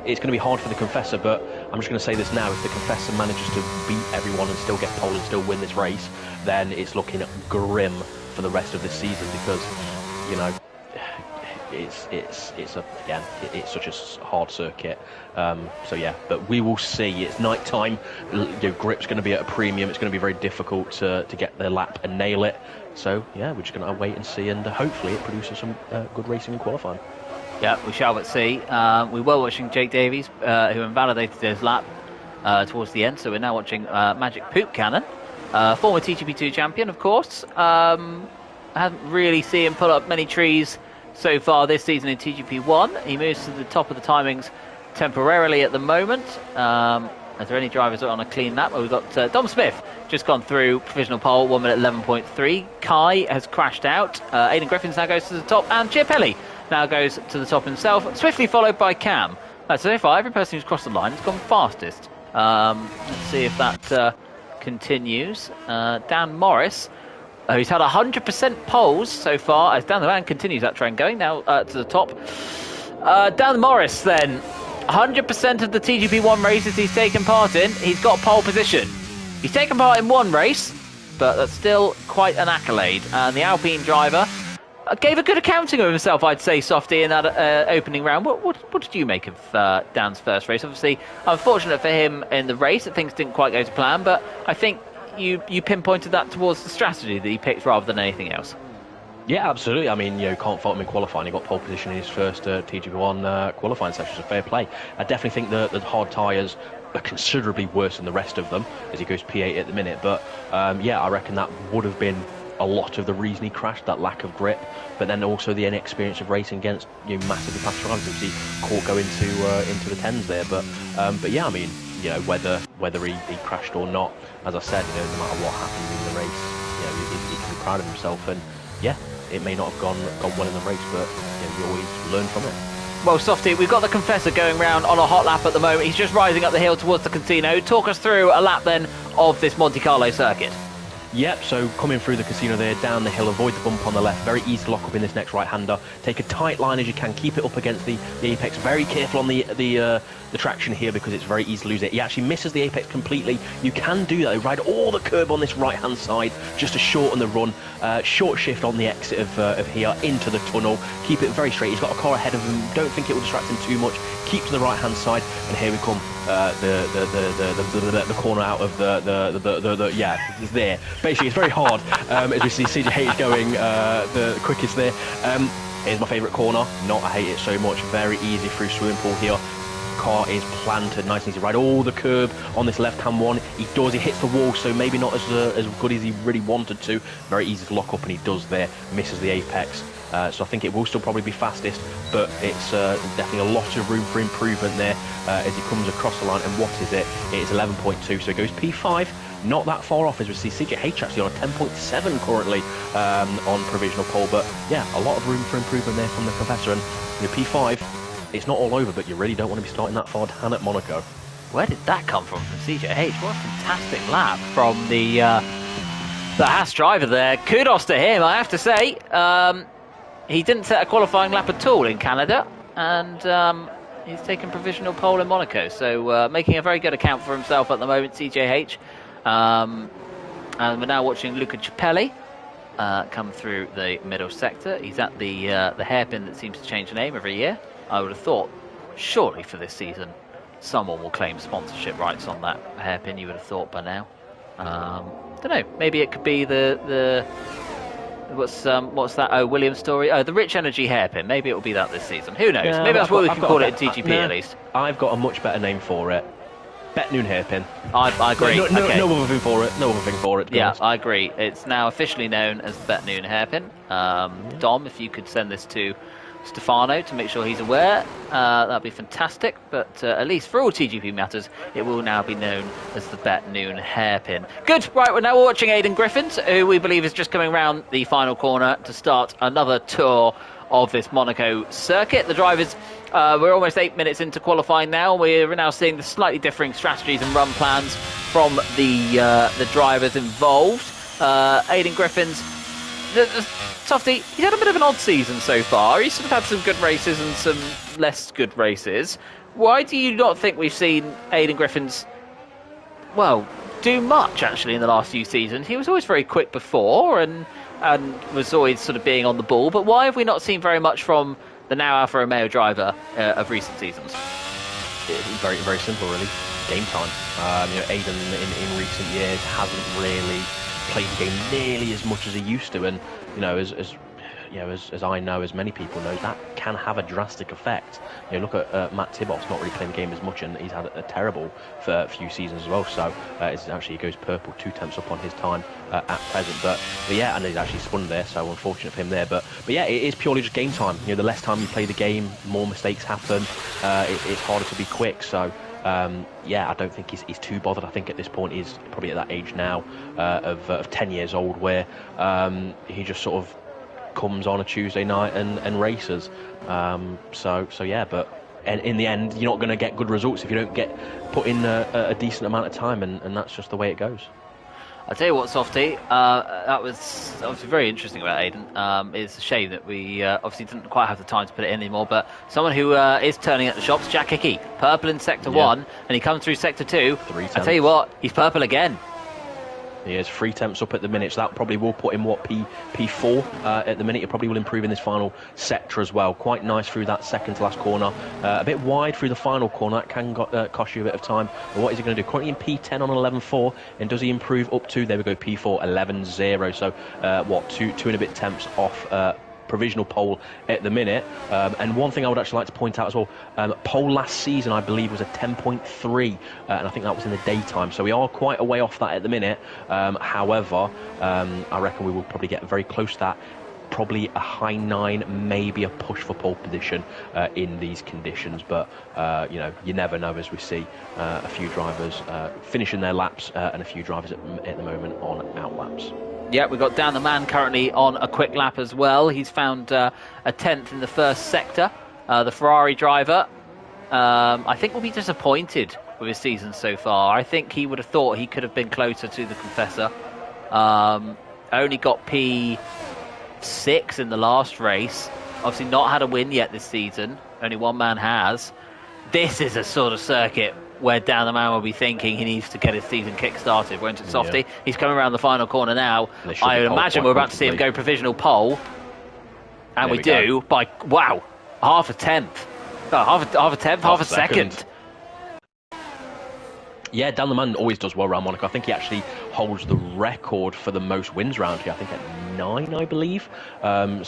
it's going to be hard for the Confessor, but I'm just going to say this now: if the Confessor manages to beat everyone and still get pole and still win this race, then it's looking grim for the rest of this season, because it's such a hard circuit. So yeah, but we will see. It's night time. Grip's going to be at a premium. It's going to be very difficult to get their lap and nail it. So yeah, we're just going to wait and see, and hopefully it produces some good racing and qualifying. Yeah, we shall but see. We were watching Jake Davies, who invalidated his lap towards the end. So we're now watching Magic Poop Cannon, former TGP2 champion, of course. I haven't really seen him pull up many trees so far this season in TGP1. He moves to the top of the timings temporarily at the moment. Are there any drivers that are on a clean lap? Well, we've got Dom Smith just gone through provisional pole, 1 minute 11.3. Kai has crashed out. Aidan Griffins now goes to the top, and Chiapelli now goes to the top himself, swiftly followed by Cam. So far, every person who's crossed the line has gone fastest. Let's see if that continues. Dan Morris, who's had 100% poles so far, as Dan the Man continues that trend going now to the top. Dan Morris then 100% of the TGP1 races he's taken part in, he's got pole position. He's taken part in one race, but that's still quite an accolade. And the Alpine driver gave a good accounting of himself, I'd say, Softy, in that opening round. What did you make of Dan's first race? Obviously, unfortunate for him in the race that things didn't quite go to plan, but I think you pinpointed that towards the strategy that he picked rather than anything else. Yeah, absolutely. I mean, can't fault him in qualifying. He got pole position in his first TGP1 qualifying session, so fair play. I definitely think the hard tyres are considerably worse than the rest of them as he goes P8 at the minute. But yeah, I reckon that would have been a lot of the reason he crashed, that lack of grip, but then also the inexperience of racing against massively fast drivers. Obviously, caught go into the tens there, but yeah, I mean, whether he crashed or not, as I said, no matter what happened in the race, he can be proud of himself. And yeah, it may not have gone well in the race, but you always learn from it. Well, Softy, we've got the Confessor going round on a hot lap at the moment. He's just rising up the hill towards the casino. Talk us through a lap then of this Monte Carlo circuit. Yep, so coming through the casino there, down the hill, avoid the bump on the left, very easy to lock up in this next right-hander. Take a tight line as you can, keep it up against the apex. Very careful on the traction here because it's very easy to lose it. He actually misses the apex completely. You can do that, ride all the curb on this right-hand side just to shorten the run. Short shift on the exit of here into the tunnel. Keep it very straight. He's got a car ahead of him. Don't think it will distract him too much. Keep to the right-hand side, and here we come. The corner out of the yeah, it's there. Basically, it's very hard as we see CJH going the quickest there. Here's my favourite corner. I hate it so much. Very easy through swimming pool here. Car is planted nice and easy. Ride all the curb on this left-hand one. He hits the wall, so maybe not as good as he really wanted to. Very easy to lock up, and he does there. Misses the apex. So I think it will still probably be fastest, but it's definitely a lot of room for improvement there as he comes across the line. And what is it? It is 11.2, so it goes P5. Not that far off, as we see CJH actually on a 10.7 currently on provisional pole. But yeah, a lot of room for improvement there from the Confessor. And P5, it's not all over, but you really don't want to be starting that far down at Monaco. Where did that come from CJH? What a fantastic lap from the Haas driver there. Kudos to him, I have to say. He didn't set a qualifying lap at all in Canada, and he's taken provisional pole in Monaco, so making a very good account for himself at the moment, CJH. And we're now watching Luca Cippelli come through the middle sector. He's at the hairpin that seems to change the name every year. I would have thought, surely for this season, someone will claim sponsorship rights on that hairpin, you would have thought by now. Don't know, maybe it could be the what's that? Oh, Williams story. Oh, the Rich Energy hairpin. Maybe it will be that this season. Who knows? Yeah, maybe that's what we can call it in TGP at least. I've got a much better name for it. Bet Noon hairpin. I agree. No okay. other thing for it. No other thing for it. Yeah, honest. I agree. It's now officially known as the Bet Noon hairpin. Dom, if you could send this to Stefano to make sure he's aware, that'd be fantastic. But at least for all TGP matters, it will now be known as the Bet Noon hairpin. Good. Right, we're now watching Aidan Griffiths, who we believe is just coming round the final corner to start another tour of this Monaco circuit. The drivers, we're almost 8 minutes into qualifying now. We're now seeing the slightly differing strategies and run plans from the drivers involved. Aidan Griffiths, Softy, he's had a bit of an odd season so far. He's sort of had some good races and some less good races. Why do you not think we've seen Aidan Griffiths, well, do much actually in the last few seasons? He was always very quick before and was always sort of being on the ball, but why have we not seen very much from the now Alfa Romeo driver of recent seasons? Very, very simple, really. Game time. Aidan in recent years hasn't really played the game nearly as much as he used to, and as I know, as many people know, that can have a drastic effect. Look at Matt Tibbot's not really playing the game as much, and he's had a terrible few seasons as well. So he goes purple 2 tenths up on his time at present. But yeah, and he's actually spun there, so unfortunate for him there. But yeah, it is purely just game time. The less time you play the game, more mistakes happen. It's harder to be quick. So. Yeah, I don't think he's too bothered. I think at this point he's probably at that age now of 10 years old where he just sort of comes on a Tuesday night and races. So yeah, but in the end you're not going to get good results if you don't put in a decent amount of time, and that's just the way it goes. I tell you what, Softy, that was obviously very interesting about Aiden. It's a shame that we obviously didn't quite have the time to put it in anymore, but someone who is turning at the shops, Jack Hickey, purple in Sector 1, and he comes through Sector 2. I tell you what, he's purple again. He has 3 temps up at the minute, so that probably will put him, P4 at the minute. It probably will improve in this final sector as well. Quite nice through that second to last corner. A bit wide through the final corner. That can cost you a bit of time. But what is he going to do? Currently in P10 on 11.4, and does he improve up to, there we go, P4, 11.0. So, two and a bit temps off provisional pole at the minute. And one thing I would actually like to point out as well, pole last season I believe was a 10.3, and I think that was in the daytime, so we are quite a way off that at the minute. However, I reckon we will probably get very close to that, probably a high 9, maybe a push for pole position in these conditions, but you never know, as we see a few drivers finishing their laps and a few drivers at the moment on out laps. Yeah, we've got Dan the Man currently on a quick lap as well. He's found a 10th in the first sector. The Ferrari driver, I think, will be disappointed with his season so far. I think he would have thought he could have been closer to the Confessor. Only got P6 in the last race. Obviously not had a win yet this season. Only one man has. This is a sort of circuit where Dan the Man will be thinking he needs to get his season kick-started, won't it, Softy? Yeah. He's coming around the final corner now. I would imagine we're about to see him go provisional pole. And we do by, wow, half a tenth. Half a second. Yeah, Dan the Man always does well around Monaco. I think he actually holds the record for the most wins round here. I think at 9, I believe. So,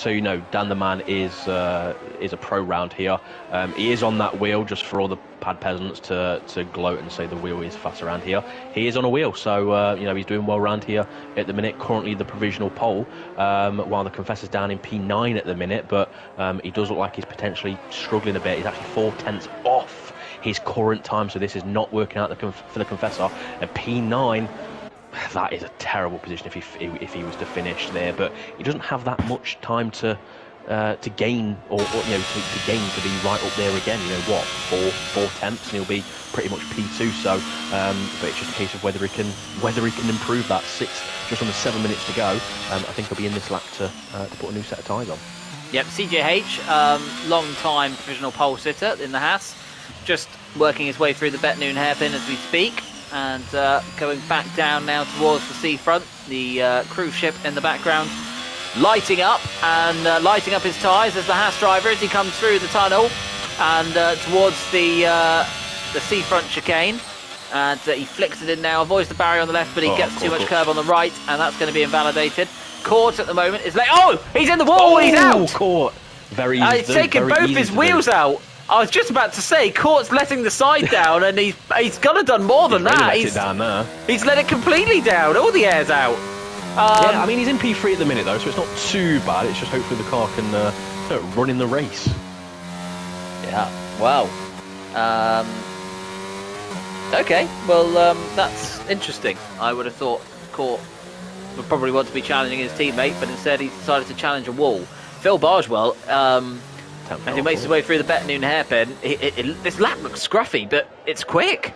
Dan the Man is a pro round here. He is on that wheel, just for all the pad peasants to gloat and say the wheel is fast around here. He is on a wheel, so, he's doing well around here at the minute. Currently the provisional pole, while the Confessor's down in P9 at the minute, but he does look like he's potentially struggling a bit. He's actually 4 tenths off his current time, so this is not working out for the Confessor. And P9, that is a terrible position if he was to finish there, but he doesn't have that much time to gain or to gain to be right up there again. Four tenths, and he'll be pretty much P2. So, but it's just a case of whether he can improve that. Just under 7 minutes to go. I think he'll be in this lap to put a new set of tyres on. Yep, CJH, long time provisional pole sitter in the Haas. Just working his way through the Betnoon hairpin as we speak, and going back down now towards the seafront. The cruise ship in the background lighting up his tyres as the Haas driver as he comes through the tunnel and towards the seafront chicane. And he flicks it in now, avoids the barrier on the left, but he gets too much curve on the right, and that's going to be invalidated. Court at the moment is late. Oh, he's in the wall. He's out. Court. Very easy. He's taken both his wheels out. I was just about to say, Court's letting the side down, and he's got to have done more than that. Really let it down there. He's let it completely down. All the air's out. Yeah, I mean, he's in P3 at the minute, though, so it's not too bad. It's just hopefully the car can run in the race. Yeah, well. Okay, well, that's interesting. I would have thought Court would probably want to be challenging his teammate, but instead he decided to challenge a wall. Phil Bargewell, as he makes his way through the Betnoon hairpin, this lap looks scruffy, but it's quick.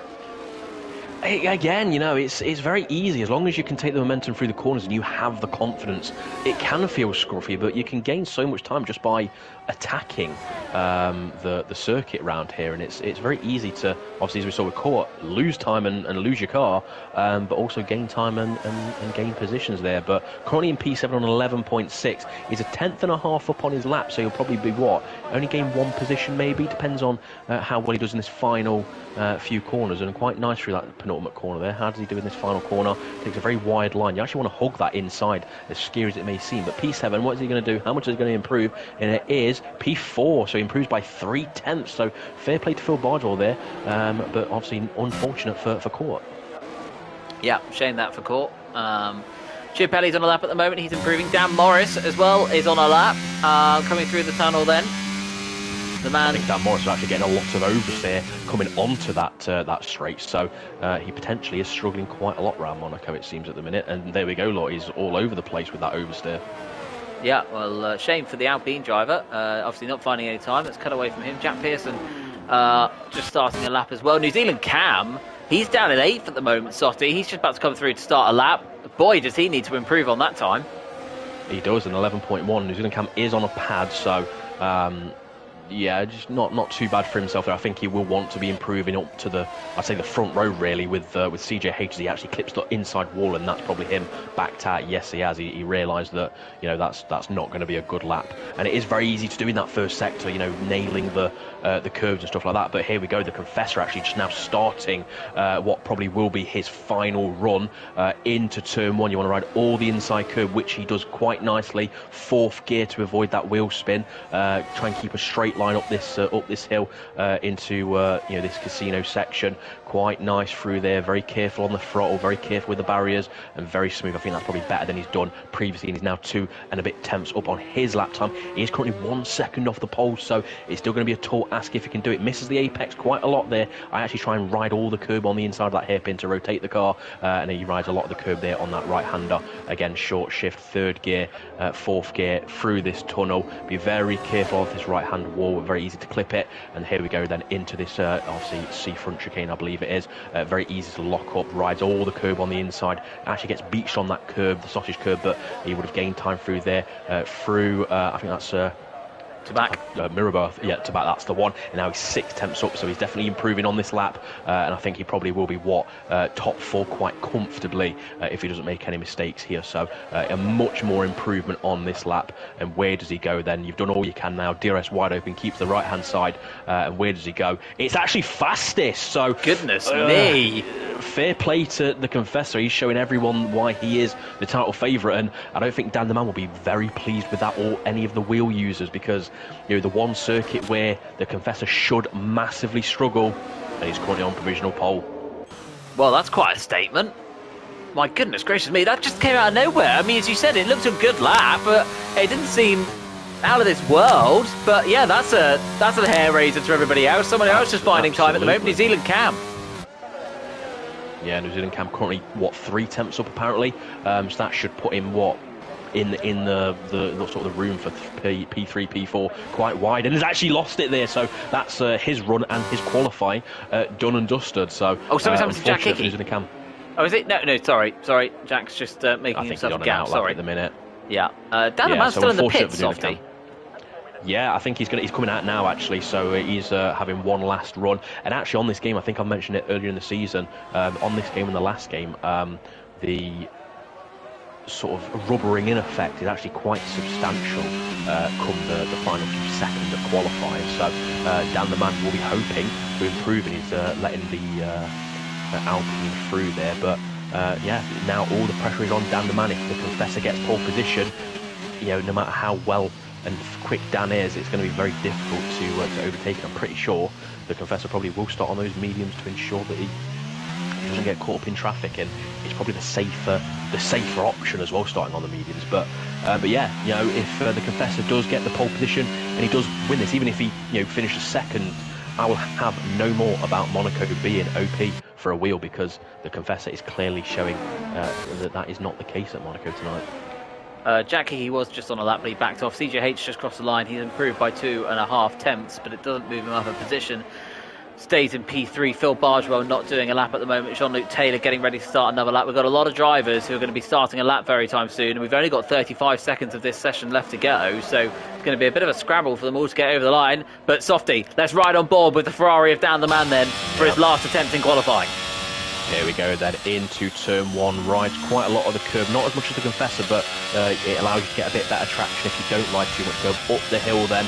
Again, it's very easy. As long as you can take the momentum through the corners and you have the confidence, it can feel scruffy, but you can gain so much time just by attacking the circuit round here, and it's very easy to, obviously, as we saw with Court, lose time and lose your car, but also gain time and gain positions there. But currently in P7 on 11.6, he's a tenth and a half up on his lap, so he'll probably be only gain 1 position maybe, depends on how well he does in this final few corners, and quite nice through that penultimate corner there. How does he do in this final corner? Takes a very wide line. You actually want to hug that inside, as scary as it may seem. But P7, what is he going to do? How much is he going to improve? And it is P4, so he improves by 3 tenths. So fair play to Phil Bargewell there, but obviously unfortunate for Court. Yeah, shame that for Court. Chip Ellie's on a lap at the moment. He's improving. Dan Morris as well is on a lap, coming through the tunnel then. The man. I think Dan Morris is actually getting a lot of oversteer coming onto that straight, so he potentially is struggling quite a lot around Monaco, it seems, at the minute. And there we go, Lord, he's all over the place with that oversteer. Yeah, well, shame for the Alpine driver. Obviously not finding any time. Let's cut away from him. Jack Pearson just starting a lap as well. New Zealand Cam, he's down in 8th at the moment, Softy. He's just about to come through to start a lap. boy, does he need to improve on that time. He does, an 11.1. New Zealand Cam is on a pad, so yeah, just not too bad for himself there. I think he will want to be improving up to the, I'd say the front row really with CJH as he actually clips the inside wall, and that's probably him backed out. Yes, he has. He realised that, you know, that's not going to be a good lap, and it is very easy to do in that first sector, you know, nailing the curves and stuff like that. But here we go, the Confessor actually just now starting what probably will be his final run into turn one. You want to ride all the inside curve, which he does quite nicely. Fourth gear to avoid that wheel spin. Try and keep a straight line up this hill into you know, this casino section. Quite nice through there. Very careful on the throttle, very careful with the barriers, and very smooth. I think that's probably better than he's done previously, and he's now 2 and a bit tenths up on his lap time. He is currently 1 second off the pole, so it's still going to be a tall ask if he can do it. Misses the apex quite a lot there. I actually try and ride all the curb on the inside of that hairpin to rotate the car, and he rides a lot of the curb there on that right hander. Again, short shift, third gear, fourth gear through this tunnel. Be very careful of this right hand wall. Very easy to clip it, and here we go then into this obviously seafront chicane, I believe it is. Very easy to lock up. Rides all the curb on the inside. Actually gets beached on that curb, the sausage curb, but he would have gained time through there. Through I think that's Tabac. Mirabirth, yeah, Tabac, that's the one. And now he's 6 tenths up, so he's definitely improving on this lap. And I think he probably will be top 4 quite comfortably if he doesn't make any mistakes here. So a much more improvement on this lap. And where does he go then? You've done all you can now. DRS wide open, keeps the right hand side. And where does he go? It's actually fastest. So goodness me. Fair play to the Confessor. He's showing everyone why he is the title favourite, and I don't think Dan the Man will be very pleased with that, or any of the wheel users, because, you know, the one circuit where the Confessor should massively struggle, and he's currently on provisional pole. Well, that's quite a statement. My goodness gracious me, that just came out of nowhere. I mean, as you said, it looked a good lap, but it didn't seem out of this world. But yeah, that's a hair raiser to everybody else. Someone else just finding time at the moment. New Zealand Cam. Yeah, New Zealand Cam currently, 3 tenths up apparently. So that should put him, in the sort of the room for P3, P4 quite wide, and has actually lost it there. So that's his run and his qualifying done and dusted. So something's happened to Jack Hickey. New Zealand Cam. Oh, is it? No, sorry. Jack's just making himself a gap. Sorry. At the minute. Yeah. Dan the Man's still in the pits, Softy. Yeah, I think he's coming out now actually, so he's having one last run. And actually on this game, I think I mentioned it earlier in the season, on this game and the last game, the sort of rubbering in effect is actually quite substantial come the final few seconds of qualifying. So Dan the Man will be hoping to improve, and he's letting the Alpine through there. But yeah, now all the pressure is on Dan the Man. If the Confessor gets pole position, you know, no matter how well and quick Dan is, it's going to be very difficult to overtake it. I'm pretty sure the Confessor probably will start on those mediums to ensure that he doesn't get caught up in traffic, and it's probably the safer option as well, starting on the mediums. But yeah, you know, if the Confessor does get the pole position and he does win this, even if he, you know, finishes second, I will have no more about Monaco being OP for a wheel, because the Confessor is clearly showing that is not the case at Monaco tonight. Jack Hickey was just on a lap, but he backed off. CJH just crossed the line. He's improved by 2.5 tenths, but it doesn't move him up a position. Stays in P3. Phil Bargewell not doing a lap at the moment. Jean-Luc Taylor getting ready to start another lap. We've got a lot of drivers who are going to be starting a lap very time soon, and we've only got 35 seconds of this session left to go, so it's going to be a bit of a scramble for them all to get over the line. But Softy, let's ride on board with the Ferrari of Dan the Man then for his last attempt in qualifying. Here we go then into turn one. Rides quite a lot of the curb, not as much as the Confessor, but it allows you to get a bit better traction if you don't ride too much. Go up the hill then,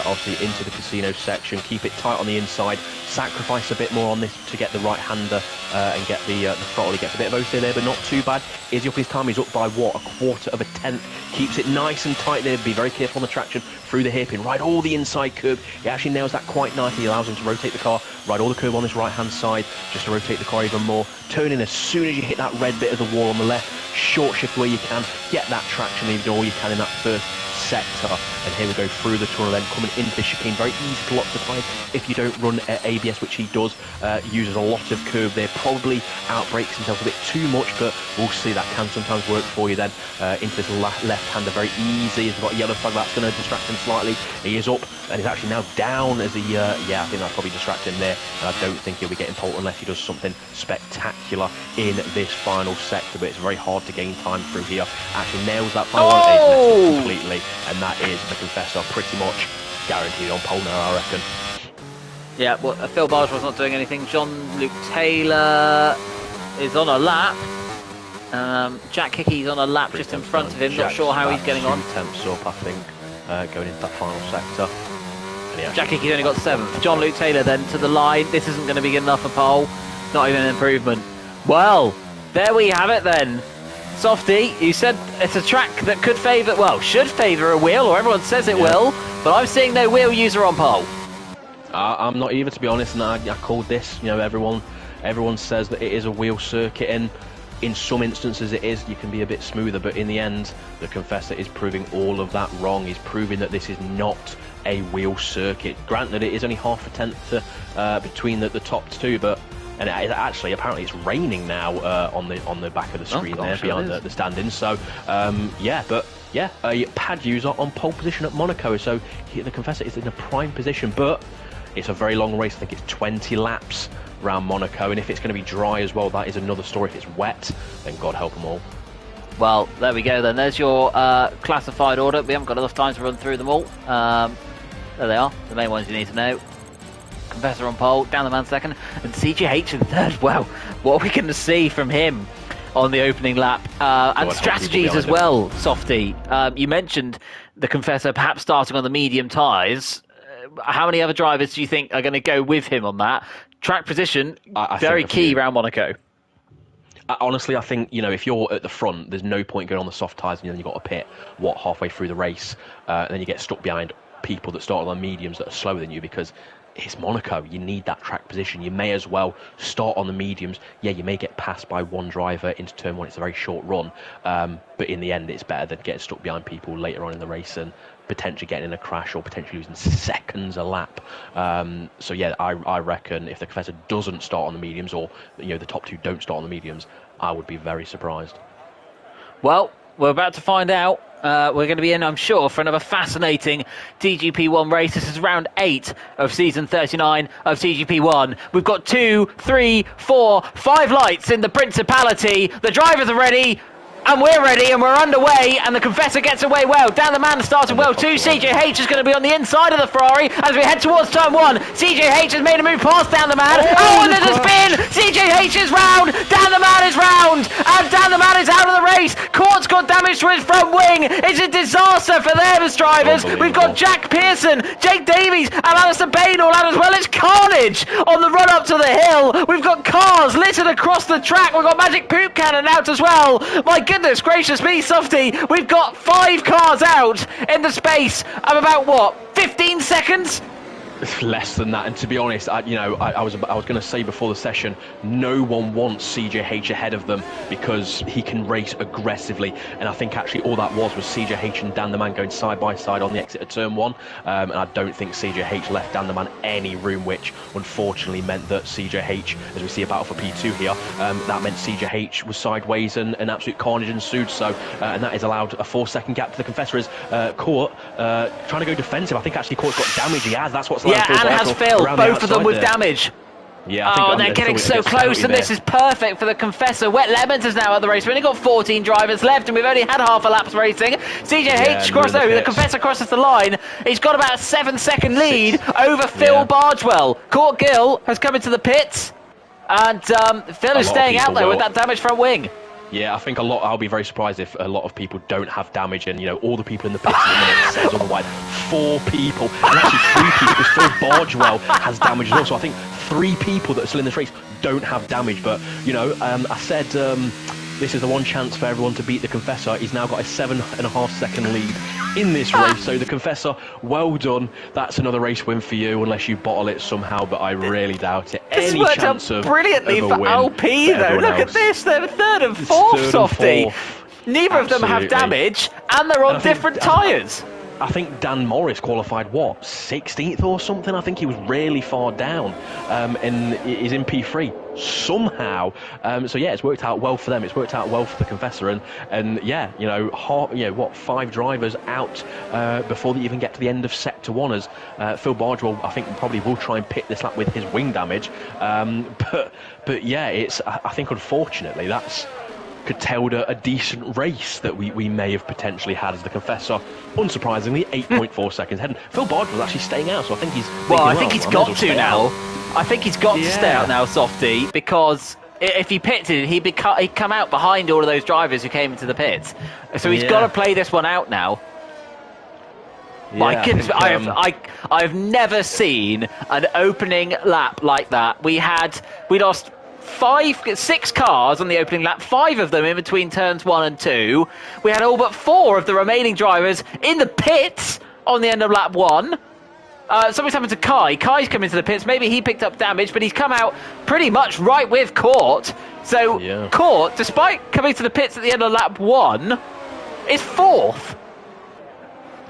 obviously into the casino section. Keep it tight on the inside. Sacrifice a bit more on this to get the right hander and get the throttle. He gets a bit of OC there, but not too bad. Is he up his time? He's up by what? 1/4 of a tenth. Keeps it nice and tight there. Be very careful on the traction through the hairpin. Ride all the inside curb. He actually nails that quite nicely. He allows him to rotate the car. Ride all the curb on this right hand side just to rotate the car even more. Turn in as soon as you hit that red bit of the wall on the left. Short shift where you can. Get that traction. Leave all you can in that first sector. And here we go through the tunnel then, coming into the chicane. Very easy to lock the tyre if you don't run ABS, which he does. Uses a lot of curb there. Probably outbrakes himself a bit too much, but we'll see. That can sometimes work for you then. Into this left-hander, very easy. He's got a yellow flag, that's going to distract him slightly. He is up, and he's actually now down as he, yeah, I think that's probably distracting there. And I don't think he'll be getting pole unless he does something spectacular in this final sector, but it's very hard to gain time through here. Actually nails that final one, it's messed up completely, and that is the Confessor pretty much guaranteed on pole now, I reckon. Yeah, well, Phil Bargeman's not doing anything. Jean-Luc Taylor is on a lap. Jack Hickey's on a lap just in front of him. Not sure how he's getting on. Temps up, I think, going into that final sector. Jack Hickey's only got 7th. Jean-Luc Taylor then to the line. This isn't going to be good enough for pole. Not even an improvement. Well, there we have it then. Softy, you said it's a track that could favour, well, should favour a wheel, or everyone says it will, but I'm seeing no wheel user on pole. I'm not either, to be honest, and I called this. You know, everyone says that it is a wheel circuit, and in some instances it is. You can be a bit smoother, but in the end, the Confessor is proving all of that wrong. He's proving that this is not a wheel circuit. Granted, it is only half a tenth between the top two, but and it actually apparently it's raining now on the back of the screen behind the standings. So a pad user on pole position at Monaco. So the Confessor is in a prime position, but it's a very long race. I think it's 20 laps around Monaco, and if it's going to be dry as well, that is another story. If it's wet, then God help them all. Well, there we go then. There's your classified order. We haven't got enough time to run through them all. There they are, the main ones you need to know. Confessor on pole, down the man second, and CGH in third. Well, what are we going to see from him on the opening lap? And strategies as well, Softy. You mentioned the Confessor perhaps starting on the medium tyres. How many other drivers do you think are going to go with him on that? Track position, very key around Monaco. Honestly, I think, if you're at the front, there's no point going on the soft tyres, and then you've got to pit, halfway through the race, and then you get stuck behind people that start on the mediums that are slower than you, because it's Monaco. You need that track position. You may as well start on the mediums. Yeah, you may get passed by one driver into turn one. It's a very short run, but in the end, it's better than getting stuck behind people later on in the race and potentially getting in a crash or potentially losing seconds a lap. So yeah, I reckon if the Confessor doesn't start on the mediums, or the top two don't start on the mediums, I would be very surprised. Well, we're about to find out. We're going to be in, I'm sure, for another fascinating TGP1 race. This is round 8 of season 39 of TGP1. We've got 2, 3, 4, 5 lights in the Principality. The drivers are ready. And we're ready, and we're underway, and the Confessor gets away well. Dan the Man started well too. CJH is going to be on the inside of the Ferrari as we head towards turn 1. CJH has made a move past Dan the Man. Oh, and there's a spin! CJH is round! Dan the Man is round! And Dan the Man is out of the race! Court's got damage to his front wing! It's a disaster for them as drivers! We've got Jack Pearson, Jake Davies, and Alistair Bain all out as well. It's carnage on the run up to the hill! We've got cars littered across the track. We've got Magic Poop Cannon out as well! My goodness gracious me, Softy, we've got 5 cars out in the space of about 15 seconds? Less than that, and to be honest, I was going to say before the session, no one wants CJH ahead of them because he can race aggressively, and I think actually all that was CJH and Dan the Man going side by side on the exit of turn 1, and I don't think CJH left Dan the Man any room, which unfortunately meant that CJH, as we see a battle for P2 here, that meant CJH was sideways and absolute carnage ensued. So and that has allowed a 4-second gap to the Confessor as Court trying to go defensive. I think actually Court's got damage. He has. That's what's and has Phil, both of them with damage. Yeah, I think they're getting so close, and this is perfect for the Confessor. Wet Lemons is now at the race. We've only got 14 drivers left, and we've only had half a lap's racing. CJH the Confessor crosses the line. He's got about a 7-second lead over Phil Bargewell. Court Gill has come into the pits, and Phil is staying out there with that damaged front wing. Yeah, I think I'll be very surprised if a lot of people don't have damage, and all the people in the pits at the minute says otherwise. 4 people, and actually 3 people, because Phil Bargewell has damage as well. So I think 3 people that are still in this race don't have damage. But I said this is the one chance for everyone to beat the Confessor. He's now got a 7.5-second lead in this race. So the Confessor, well done. That's another race win for you, unless you bottle it somehow, but I really doubt it. This worked out brilliantly for Alp, though. Look at this. They're 3rd and 4th, Softy. Neither of them have damage, and they're on different tyres. I think Dan Morris qualified, 16th or something? I think he was really far down, and he's in P3. somehow. So yeah, it's worked out well for them. It's worked out well for the Confessor, and yeah, 5 drivers out before they even get to the end of sector 1. As Phil Bardwell, I think, probably will try and pit this lap with his wing damage. But yeah, I think unfortunately that's curtailed a decent race that we may have potentially had, as the Confessor, unsurprisingly, 8.4 seconds ahead. And Phil Bardwell's actually staying out, so I think he's I think he's got to now. I think he's got to stay out now, Softy, because if he pitted, he'd come out behind all of those drivers who came into the pits. So he's got to play this one out now. Yeah, My goodness, I've never seen an opening lap like that. We lost 6 cars on the opening lap, 5 of them in between turns 1 and 2. We had all but 4 of the remaining drivers in the pits on the end of lap 1. Something's happened to Kai. Kai's come into the pits. Maybe he picked up damage, but he's come out pretty much right with Court. So Court, despite coming to the pits at the end of lap 1, is 4th.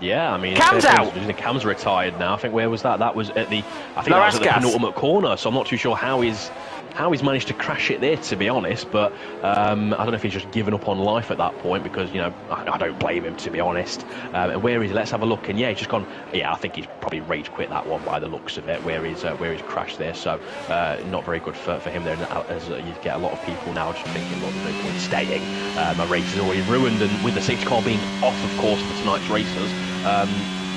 Yeah, I mean, Cam's out. Cam's retired now. I think where was that? That was at the penultimate corner. So I'm not too sure how he's managed to crash it there, to be honest. But I don't know if he's just given up on life at that point, because I don't blame him, to be honest. And where is he? Let's have a look. And he's just gone. Yeah, I think he's probably rage quit that one by the looks of it. Where he's crashed there. So not very good for him there. As you get a lot of people now just thinking, look, there's no point staying. My race is already ruined, and with the safety car being off, of course, for tonight's races.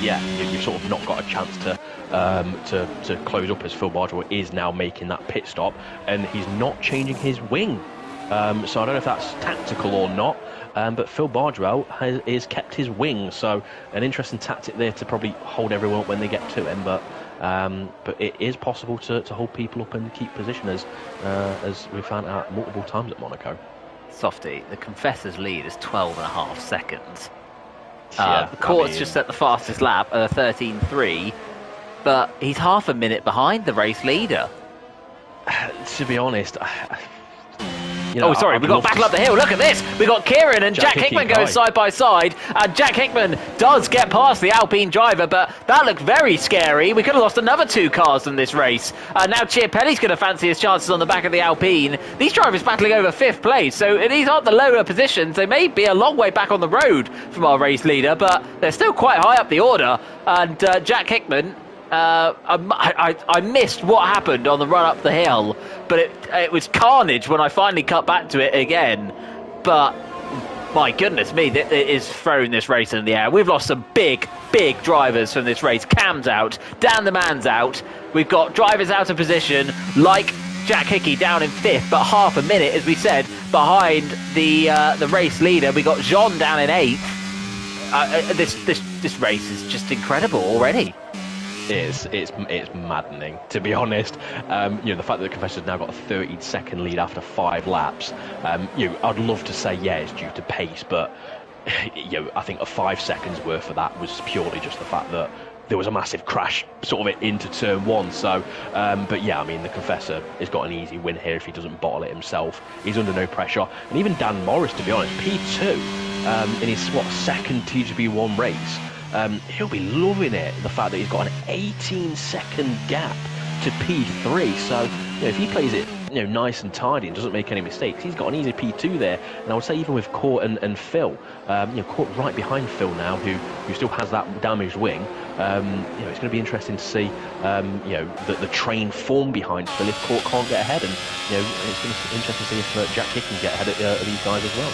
You've sort of not got a chance to close up, as Phil Bardwell is now making that pit stop, and he's not changing his wing. So I don't know if that's tactical or not, but Phil Bardwell has kept his wing. So an interesting tactic there to probably hold everyone up when they get to him. But it is possible to hold people up and keep position, as we found out multiple times at Monaco. Softy, the Confessor's lead is 12.5 seconds. Court's just set the fastest lap at a 13.3, but he's half a minute behind the race leader. To be honest, we've got battle up the hill. Look at this. We've got Kieran and Jack Hickman going side by side. And Jack Hickman does get past the Alpine driver, but that looked very scary. We could have lost another 2 cars in this race. Now Chiapelli's going to fancy his chances on the back of the Alpine. These drivers battling over 5th place, so these aren't the lower positions. They may be a long way back on the road from our race leader, but they're still quite high up the order. And Jack Hickman, I missed what happened on the run up the hill, but it was carnage when I finally cut back to it again. But my goodness me, it is throwing this race in the air. We've lost some big drivers from this race. Cam's out, Dan the Man's out. We've got drivers out of position, like Jack Hickey down in 5th, but half a minute, as we said, behind the race leader. We got Jean down in 8th. This race is just incredible already. It's maddening, to be honest. The fact that the Confessor's now got a 30-second lead after 5 laps. I'd love to say it's due to pace, but I think a 5 seconds worth of that was purely just the fact that there was a massive crash sort of into turn 1. So, the Confessor has got an easy win here if he doesn't bottle it himself. He's under no pressure, and even Dan Morris, to be honest, P2 in his second TGB1 race. He'll be loving it, the fact that he's got an 18-second gap to P3. So, if he plays it nice and tidy and doesn't make any mistakes, he's got an easy P2 there. And I would say even with Court and Phil, Court right behind Phil now, who still has that damaged wing. It's going to be interesting to see the train form behind Phil if Court can't get ahead, and it's going to be interesting to see if Jack Hick can get ahead of these guys as well.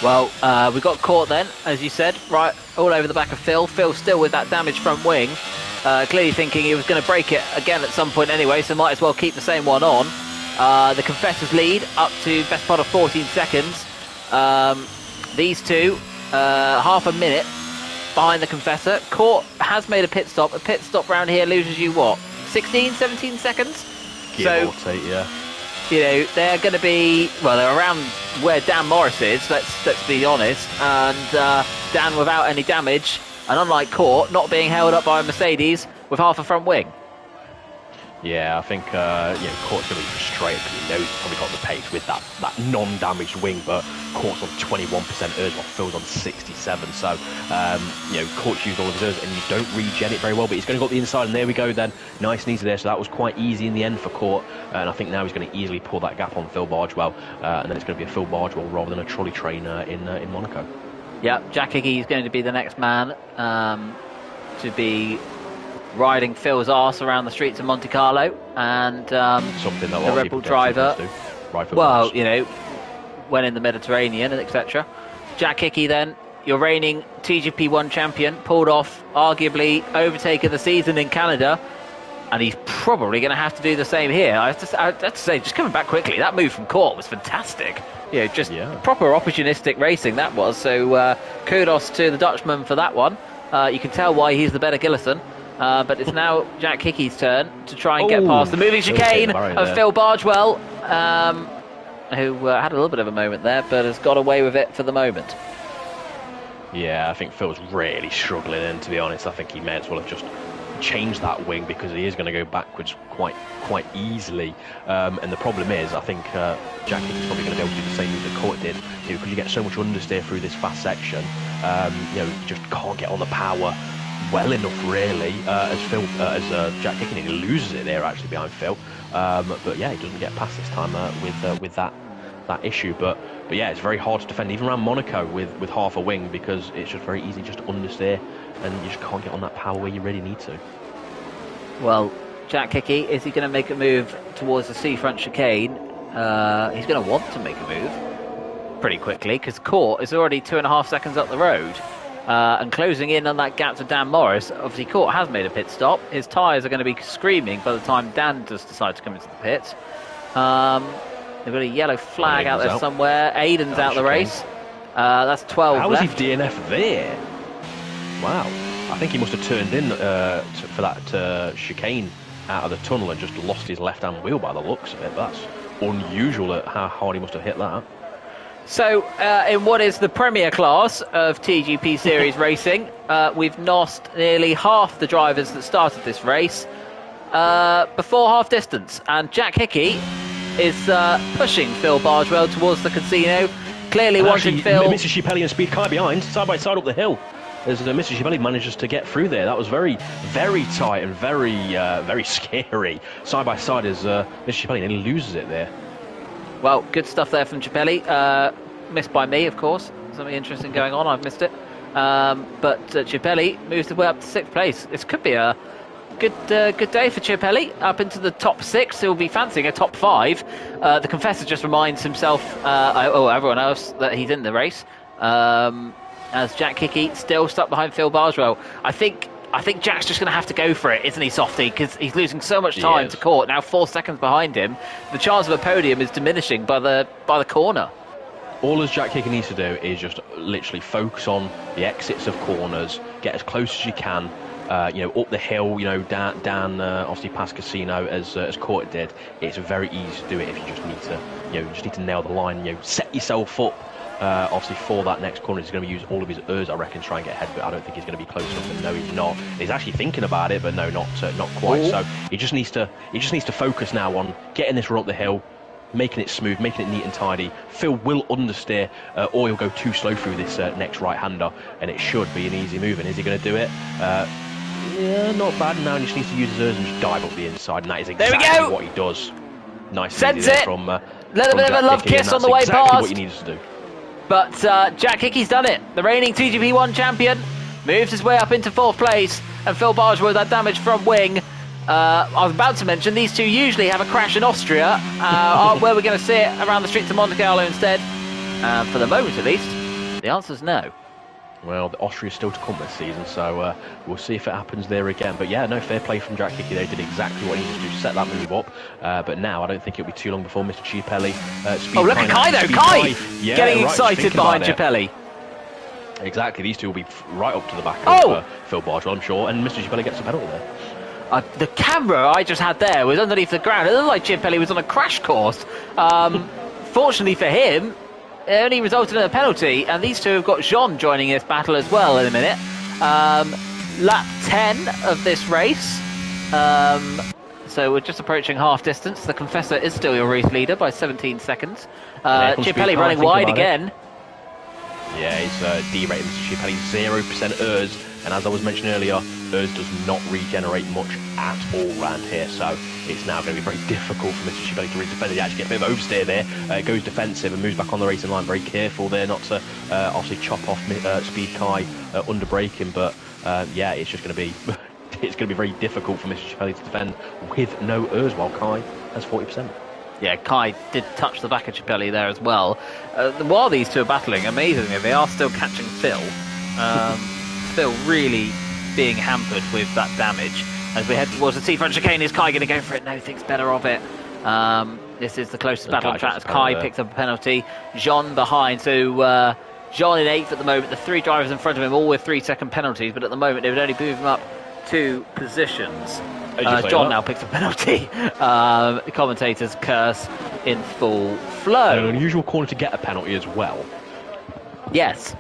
Well, we've got Court then, as you said, right all over the back of Phil. Phil still with that damaged front wing, clearly thinking he was going to break it again at some point anyway, so might as well keep the same one on. The Confessor's lead up to best part of 14 seconds. These two, half a minute behind the Confessor. Court has made a pit stop. A pit stop round here loses you, 16, 17 seconds? Give or take, yeah. They're going to be, they're around where Dan Morris is, let's be honest, and Dan without any damage, and unlike Court, not being held up by a Mercedes with half a front wing. Yeah, I think Court's going to be frustrated because he knows he's probably got the pace with that non-damaged wing, but Court's on 21% ERS while Phil's on 67. So, Court's used all of his ERS and you don't regen it very well, but he's going to go up the inside, and there we go then. Nice and easy there, so that was quite easy in the end for Court, and I think now he's going to easily pull that gap on Phil Bargewell, and then it's going to be a Phil Bargewell rather than a trolley train in Monaco. Yeah, Jack Hickey is going to be the next man to be riding Phil's arse around the streets of Monte Carlo, and something that the Red Bull driver, went in the Mediterranean, etc. Jack Hickey, then, your reigning TGP1 champion, pulled off arguably overtake of the season in Canada, and he's probably going to have to do the same here. I have to say, just coming back quickly, that move from Court was fantastic. Proper opportunistic racing that was. So kudos to the Dutchman for that one. You can tell why he's the better Gillison. But it's now Jack Hickey's turn to try and get past the moving chicane of Phil Bargewell, who had a little bit of a moment there, but has got away with it for the moment. Yeah, I think Phil's really struggling, and to be honest, I think he may as well have just changed that wing because he is going to go backwards quite easily. And the problem is, I think Jack Hickey's probably going to be able to do the same move that Court did, because you get so much understeer through this fast section. You just can't get on the power well enough, really, as Jack Hickey. He loses it there actually behind Phil, but yeah, he doesn't get past this time with that issue. But yeah, it's very hard to defend even around Monaco with half a wing, because it's just very easy just to understeer, and you just can't get on that power where you really need to. Well, Jack Hickey, is he going to make a move towards the seafront chicane? He's going to want to make a move pretty quickly, because Court is already 2.5 seconds up the road. And closing in on that gap to Dan Morris. Obviously, Court has made a pit stop. His tyres are going to be screaming by the time Dan does decide to come into the pit. They've got a yellow flag out there somewhere. Aiden's out the race. That's 12 How left. was he DNF there? Wow. I think he must have turned in for that chicane out of the tunnel and just lost his left-hand wheel by the looks of it. That's unusual at how hard he must have hit that. So, in what is the premier class of TGP Series racing, we've lost nearly half the drivers that started this race before half distance. And Jack Hickey is pushing Phil Bargewell towards the casino, clearly wanting Phil... Mrs. Schipelli and Speed car behind, side by side up the hill. As Mrs. Schipelli manages to get through there. That was very, very tight and very scary. Side by side as Mrs. Schipelli nearly loses it there. Well, good stuff there from Cippelli. Missed by me, of course. Something interesting going on. I've missed it. But Cippelli moves his way up to 6th place. This could be a good day for Cippelli. Up into the top 6. He'll be fancying a top 5. The Confessor just reminds himself, everyone else, that he's in the race. As Jack Hickey still stuck behind Phil Bargewell. I think Jack's just going to have to go for it, isn't he, Softy? Because he's losing so much time to Court. Now 4 seconds behind him. The chance of a podium is diminishing by the corner. All as Jack Hickey needs to do is just literally focus on the exits of corners, get as close as you can, up the hill, down obviously past Casino as Court did. It's very easy to do it if you just need to nail the line. Set yourself up. Obviously for that next corner. He's going to use all of his ERS, I reckon, to try and get ahead, but I don't think he's going to be close enough. And no, he's not. He's actually thinking about it, but no, not quite. So he just needs to focus now on getting this run up the hill, making it smooth, making it neat and tidy. Phil will understeer, or he'll go too slow through this next right-hander, and it should be an easy move. And is he going to do it? Yeah, not bad. Now he just needs to use his ERS and just dive up the inside, and that is exactly what he does. Nice. Sends it. From little bit of a love kiss on the way exactly past. What he needs to do. But Jack Hickey's done it. The reigning TGP1 champion moves his way up into 4th place, and Phil Bargewell with that damage from wing. I was about to mention these two usually have a crash in Austria. Where we're going to see it around the streets of Monte Carlo instead. For the moment, at least, the answer's no. Well, the Austria is still to come this season, so we'll see if it happens there again. But yeah, no, fair play from Jack Hickey. They did exactly what he needed to do to set that move up. But now I don't think it'll be too long before Mr. Cippelli. Look at Kai though. Kai getting excited behind Cippelli. Exactly, these two will be right up to the back of Phil Bargewell, I'm sure, and Mr. Cippelli gets a penalty there. The camera I just had there was underneath the ground. It looked like Cippelli was on a crash course. Fortunately for him, it only resulted in a penalty, and these two have got Jean joining this battle as well in a minute. Lap 10 of this race. so we're just approaching half distance. The Confessor is still your race leader by 17 seconds. Chiapelli running wide again. Yeah, he's derating Mr. Chiapelli, 0% ERS, and as I was mentioning earlier, ERS does not regenerate much at all around here, so it's now going to be very difficult for Mr. Chiapelli to redefend. He actually gets a bit of oversteer there, goes defensive and moves back on the racing line, very careful there not to obviously chop off Speed Kai under braking, but yeah, it's just going to be it's going to be very difficult for Mr. Chiapelli to defend with no ERS, while Kai has 40%. Yeah, Kai did touch the back of Chiapelli there as well. While these two are battling, amazingly, they are still catching Phil. Phil really being hampered with that damage. As we head towards the T-front chicane, is Kai going to go for it? No, thinks better of it. This is the closest battle on track as Kai picks up a penalty. Jean behind, so Jean in 8th at the moment. The 3 drivers in front of him, all with 3-second penalties, but at the moment they would only move him up 2 positions. John now picks a penalty. The commentators curse in full flow. An unusual corner to get a penalty as well. Yes.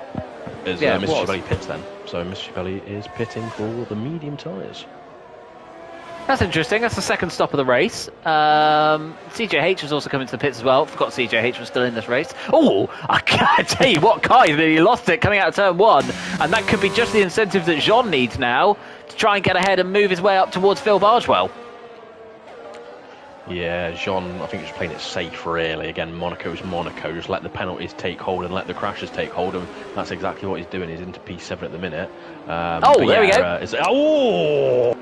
As Mr. Chiapelli pits then. So Mr. Chiapelli is pitting for the medium tyres. That's interesting. That's the second stop of the race. CJH has also come into the pits as well. Forgot CJH was still in this race. Oh, I can't tell you what, Kai nearly lost it coming out of turn 1. And that could be just the incentive that Jean needs now to try and get ahead and move his way up towards Phil Bargewell. Yeah, Jean, I think he's playing it safe, really. Again, Monaco's Monaco. Just let the penalties take hold and let the crashes take hold. And that's exactly what he's doing. He's into P7 at the minute. There we go.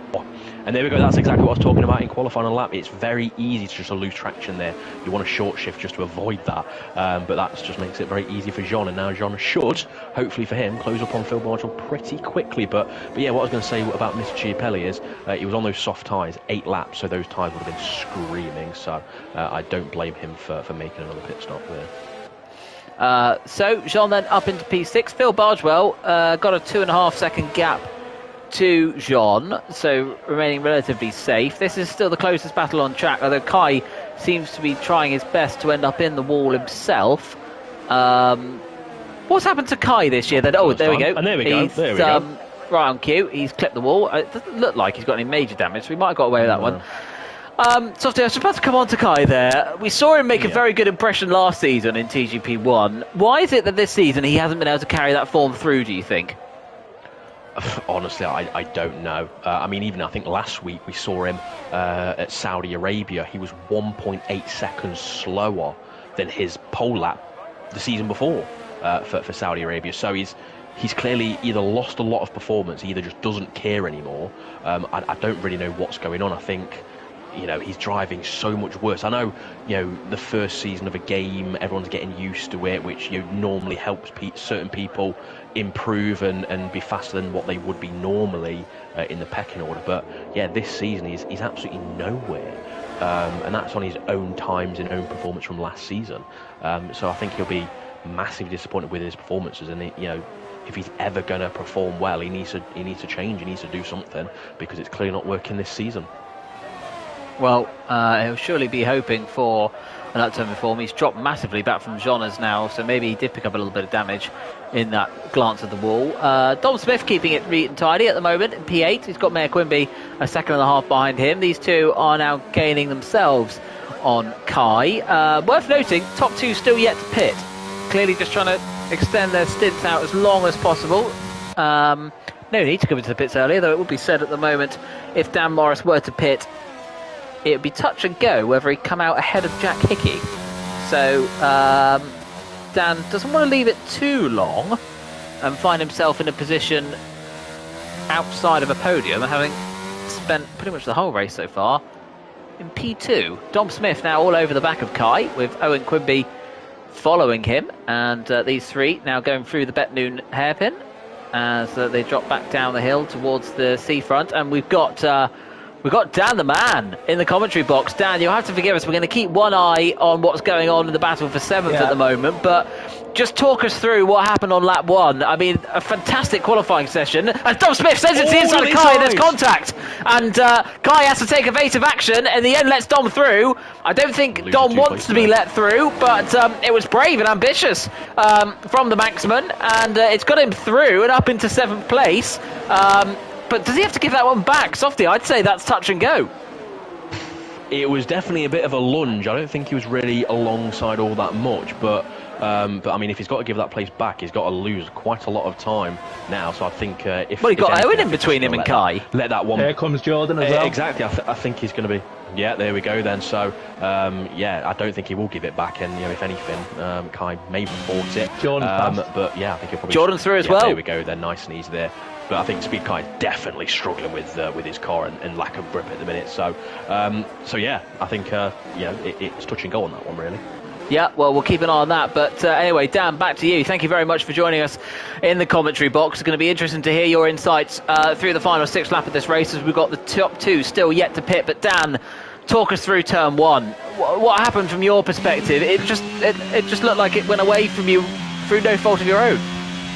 And there we go. That's exactly what I was talking about in qualifying on lap. It's very easy to just lose traction there. You want a short shift just to avoid that. But that just makes it very easy for Jean. And now Jean should, hopefully for him, close up on Phil Bargewell pretty quickly. But yeah, what I was going to say about Mr. Chiapelli is he was on those soft tyres, 8 laps, so those tyres would have been screaming. So I don't blame him for making another pit stop there. So Jean then up into P6. Phil Bargewell got a 2.5 second gap to Jean, so remaining relatively safe. This is still the closest battle on track, although Kai seems to be trying his best to end up in the wall himself. What's happened to Kai this year then? There we go. And there we go. There we go. Right on cue. He's clipped the wall. It doesn't look like he's got any major damage, so we might have got away with that one. Softy, I was about to come on to Kai there. We saw him make a very good impression last season in TGP1. Why is it that this season he hasn't been able to carry that form through, do you think? Honestly, I don't know. I mean, even I think last week we saw him at Saudi Arabia. He was 1.8 seconds slower than his pole lap the season before for Saudi Arabia. So he's clearly either lost a lot of performance, he either just doesn't care anymore. I don't really know what's going on. I think, he's driving so much worse. I know, the first season of a game, everyone's getting used to it, which normally helps certain people improve and be faster than what they would be normally in the pecking order. But yeah, this season he's absolutely nowhere, and that's on his own times and own performance from last season. So I think he'll be massively disappointed with his performances, and if he's ever going to perform well, he needs to change. He needs to do something, because it's clearly not working this season. Well, he'll surely be hoping for an upturn in form. He's dropped massively back from Jonas now, so maybe he did pick up a little bit of damage in that glance at the wall. Dom Smith keeping it neat and tidy at the moment in P8. He's got Mayor Quimby a second and a half behind him. These two are now gaining themselves on Kai. Worth noting, top 2 still yet to pit. Clearly just trying to extend their stints out as long as possible. No need to come into the pits earlier, though it would be said at the moment, if Dan Morris were to pit, it would be touch and go whether he'd come out ahead of Jack Hickey. So Dan doesn't want to leave it too long and find himself in a position outside of a podium, having spent pretty much the whole race so far in P2. Dom Smith now all over the back of Kai, with Owen Quimby following him, and these three now going through the Bet-Noon hairpin as they drop back down the hill towards the seafront. And we've got Dan the man in the commentary box. Dan, you'll have to forgive us. We're going to keep one eye on what's going on in the battle for 7th at the moment, but just talk us through what happened on lap 1. I mean, a fantastic qualifying session. As Dom Smith sends it to the inside of Kai, there's contact. And Kai has to take evasive action. In the end, lets Dom through. I don't think Dom wants to be let through, but it was brave and ambitious from the Manxman. And it's got him through and up into 7th place. But does he have to give that one back? Softy, I'd say that's touch and go. it was definitely a bit of a lunge. I don't think he was really alongside all that much, but I mean, if he's got to give that place back, he's got to lose quite a lot of time now. So I think if Well, he got if Owen anything, in between him and Kai. Let that one. Here comes Jordan as well. Exactly. I think he's going to be. Yeah, there we go then. So yeah, I don't think he will give it back. And if anything, Kai maybe forks it. Jordan's but yeah, I think he'll probably. Jordan through as well. There we go. They're nice and easy there. But I think Speed Kai is definitely struggling with his car and lack of grip at the minute. So yeah, I think it's touch and go on that one really. Yeah, well, we'll keep an eye on that. But anyway, Dan, back to you. Thank you very much for joining us in the commentary box. It's going to be interesting to hear your insights through the final 6 lap of this race, as we've got the top 2 still yet to pit. But Dan, talk us through turn 1. What happened from your perspective? It just looked like it went away from you through no fault of your own.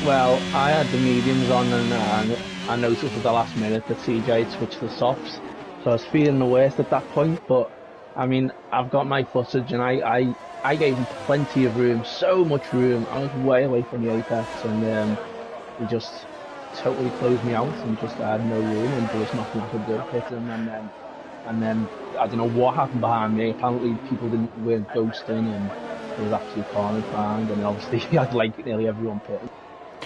Well, I had the mediums on, and I noticed at the last minute that CJ had switched the softs, so I was feeling the worst at that point. But I mean, I've got my footage, and I gave him plenty of room, so much room. I was way away from the apex, and he just totally closed me out, and just had no room, and there was nothing I could do to hit him. And then I don't know what happened behind me. Apparently, people weren't ghosting, and there was absolute carnage behind, and obviously he had like nearly everyone pitting.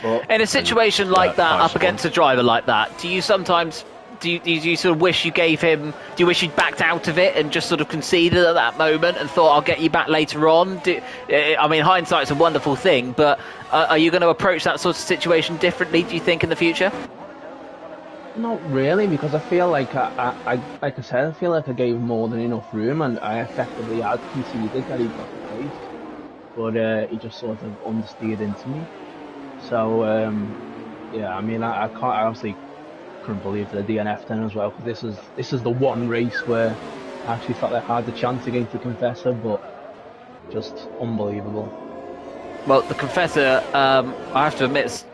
But in a situation like that, up against a driver like that, do you sometimes do you sort of wish you gave him? Do you wish you'd backed out of it and just sort of conceded at that moment and thought, I'll get you back later on? I mean, hindsight's a wonderful thing, but are you going to approach that sort of situation differently, do you think, in the future? Not really, because I feel like like I said, I feel like I gave more than enough room, and I effectively had conceded that he got the place, but he just sort of understeered into me. So yeah, I mean, I obviously couldn't believe the DNF then as well, because this is the one race where I actually felt I had the chance against the Confessor, but just unbelievable. Well, the Confessor, I have to admit,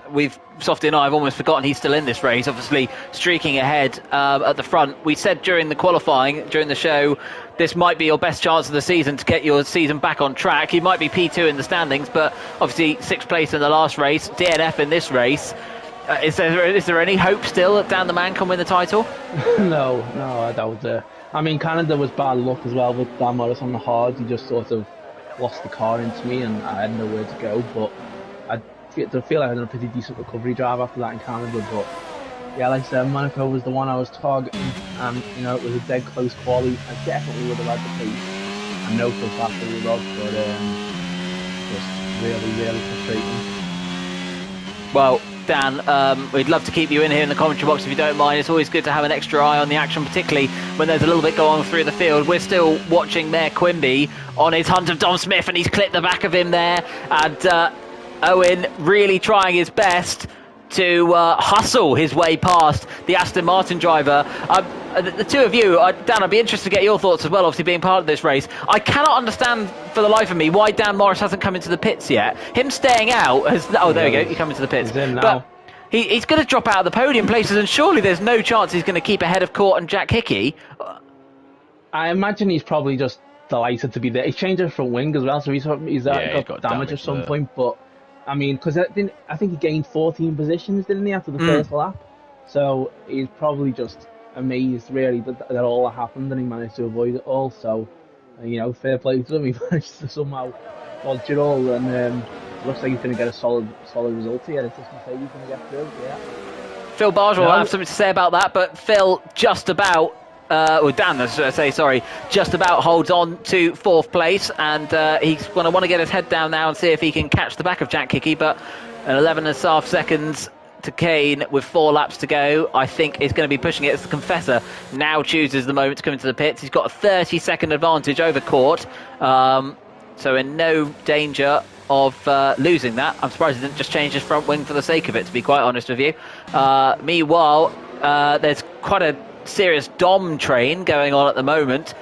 Softy and I have almost forgotten he's still in this race, obviously streaking ahead at the front. We said during the qualifying, during the show, this might be your best chance of the season to get your season back on track. He might be P2 in the standings, but obviously 6th place in the last race, DNF in this race. Is there any hope still that Dan the Man can win the title? No, I doubt it. I mean, Canada was bad luck as well with Dan Morris on the hard. He just sort of lost the car into me, and I had nowhere to go. But I feel like I had a pretty decent recovery drive after that in Canada. But yeah, like I said, Monaco was the one I was targeting, and it was a dead close quali. I definitely would have had the pace. I know for a fact that we was, but just really, really frustrating. Well, Dan, we'd love to keep you in here in the commentary box if you don't mind. It's always good to have an extra eye on the action, particularly when there's a little bit going on through the field. We're still watching Mayor Quimby on his hunt of Dom Smith, and he's clipped the back of him there. And Owen really trying his best to hustle his way past the Aston Martin driver. The two of you, Dan, I'd be interested to get your thoughts as well, obviously being part of this race. I cannot understand for the life of me why Dan Morris hasn't come into the pits yet. Him staying out has... Oh, there we go, you come into the pits. He's in now. But he's going to drop out of the podium places, and surely there's no chance he's going to keep ahead of Court and Jack Hickey. I imagine he's probably just delighted to be there. He's changed his front wing as well, so he's got damage at some point, but... I mean, because I think he gained 14 positions, didn't he, after the first lap? So he's probably just amazed, really, that all that happened and he managed to avoid it all. So, fair play to him. He managed to somehow dodge it all, and looks like he's going to get a solid result here. It's just to say he's going to get through, yeah. Phil Barger will have something to say about that, but Phil just about... Dan, just about holds on to 4th place, and he's going to want to get his head down now and see if he can catch the back of Jack Hickey, but an 11.5 seconds to Kane with 4 laps to go, I think is going to be pushing it as the Confessor now chooses the moment to come into the pits. He's got a 30-second advantage over Court, so in no danger of losing that. I'm surprised he didn't just change his front wing for the sake of it, to be quite honest with you. Meanwhile, there's quite a serious Dom train going on at the moment,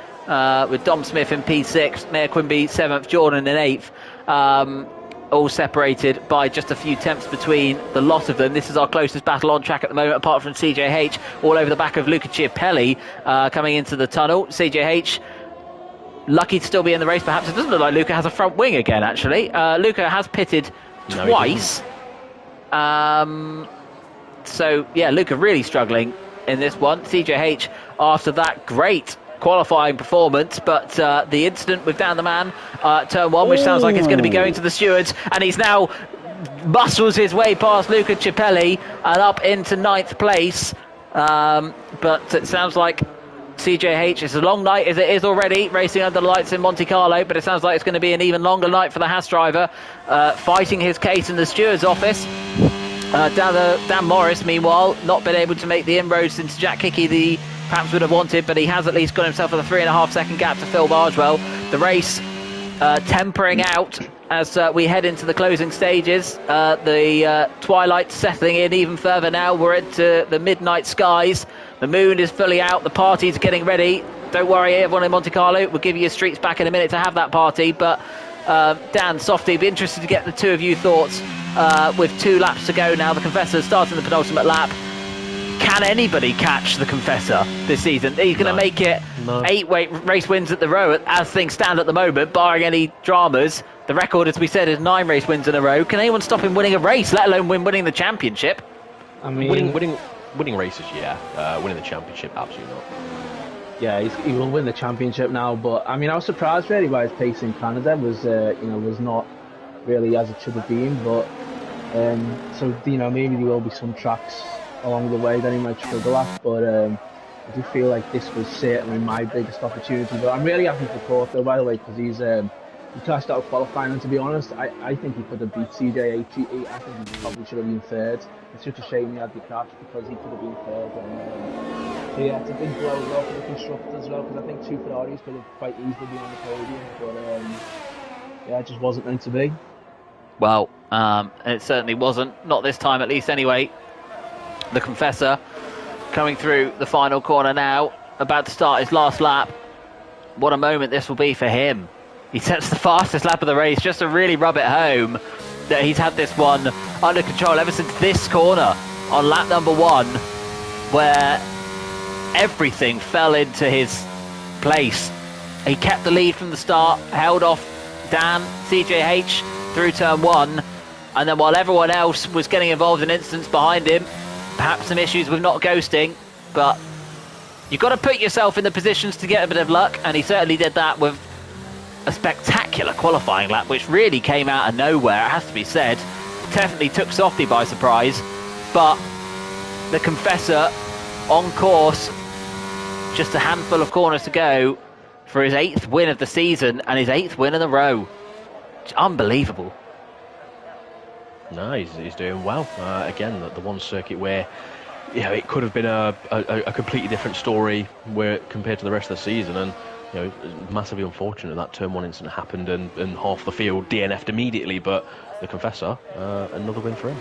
with Dom Smith in P6, Mayor Quimby 7th, Jordan in 8th, all separated by just a few tenths between the lot of them. This is our closest battle on track at the moment, apart from CJH all over the back of Luca Chiapelli coming into the tunnel. CJH lucky to still be in the race, perhaps. It doesn't look like Luca has a front wing again, actually. Luca has pitted twice, so yeah, Luca really struggling in this one. CJH after that great qualifying performance, but the incident with Dan the Man at turn 1, which sounds like it's going to be going to the stewards, and he's now muscles his way past Luca Cippelli and up into 9th place. But it sounds like CJH, it's a long night as it is already, racing under the lights in Monte Carlo, but it sounds like it's going to be an even longer night for the Haas driver, fighting his case in the steward's office. Dan Morris, meanwhile, not been able to make the inroads into Jack Hickey the perhaps would have wanted, but he has at least got himself a 3.5 second gap to Phil Bardwell. The race tempering out as we head into the closing stages. The twilight settling in even further now. We're into the midnight skies. The moon is fully out. The party's getting ready. Don't worry, everyone in Monte Carlo. We'll give you your streets back in a minute to have that party. But Dan, Softy, be interested to get the two of you thoughts with 2 laps to go now. The Confessor starting the penultimate lap. Can anybody catch the Confessor this season? He's going to make it 8 race wins at the row as things stand at the moment, barring any dramas. The record, as we said, is 9 race wins in a row. Can anyone stop him winning a race, let alone winning the championship? I mean, winning races, yeah. Winning the championship, absolutely not. Yeah, he will win the championship now. But I mean, I was surprised really by his pace in Canada. Was not really as it should have been. But so maybe there will be some tracks along the way that he might struggle at. But I do feel like this was certainly my biggest opportunity. But I'm really happy for Porto, by the way, because he cashed out qualifying, and to be honest, I think he could have beat CJ. I think he probably should have been 3rd. It's such a shame he had the crash because he could have been 3rd. So yeah, it's a big blow as well for the constructors as well, because I think 2 Ferraris could have quite easily been on the podium, but yeah, it just wasn't meant to be. Well, it certainly wasn't, not this time at least anyway. The Confessor coming through the final corner now, about to start his last lap. What a moment this will be for him. He sets the fastest lap of the race just to really rub it home that he's had this one under control ever since this corner on lap number 1, where everything fell into his place. He kept the lead from the start, held off Dan, CJH through turn 1, and then while everyone else was getting involved in incidents behind him, perhaps some issues with not ghosting, but you've got to put yourself in the positions to get a bit of luck, and he certainly did that with a spectacular qualifying lap, which really came out of nowhere, it has to be said. Definitely took Softy by surprise, but the Confessor on course, just a handful of corners to go for his 8th win of the season and his 8th win in a row. It's unbelievable. No, he's doing well. Again, the one circuit where it could have been a completely different story compared to the rest of the season, and massively unfortunate that turn 1 incident happened and half the field DNF'd immediately, but the Confessor, another win for him.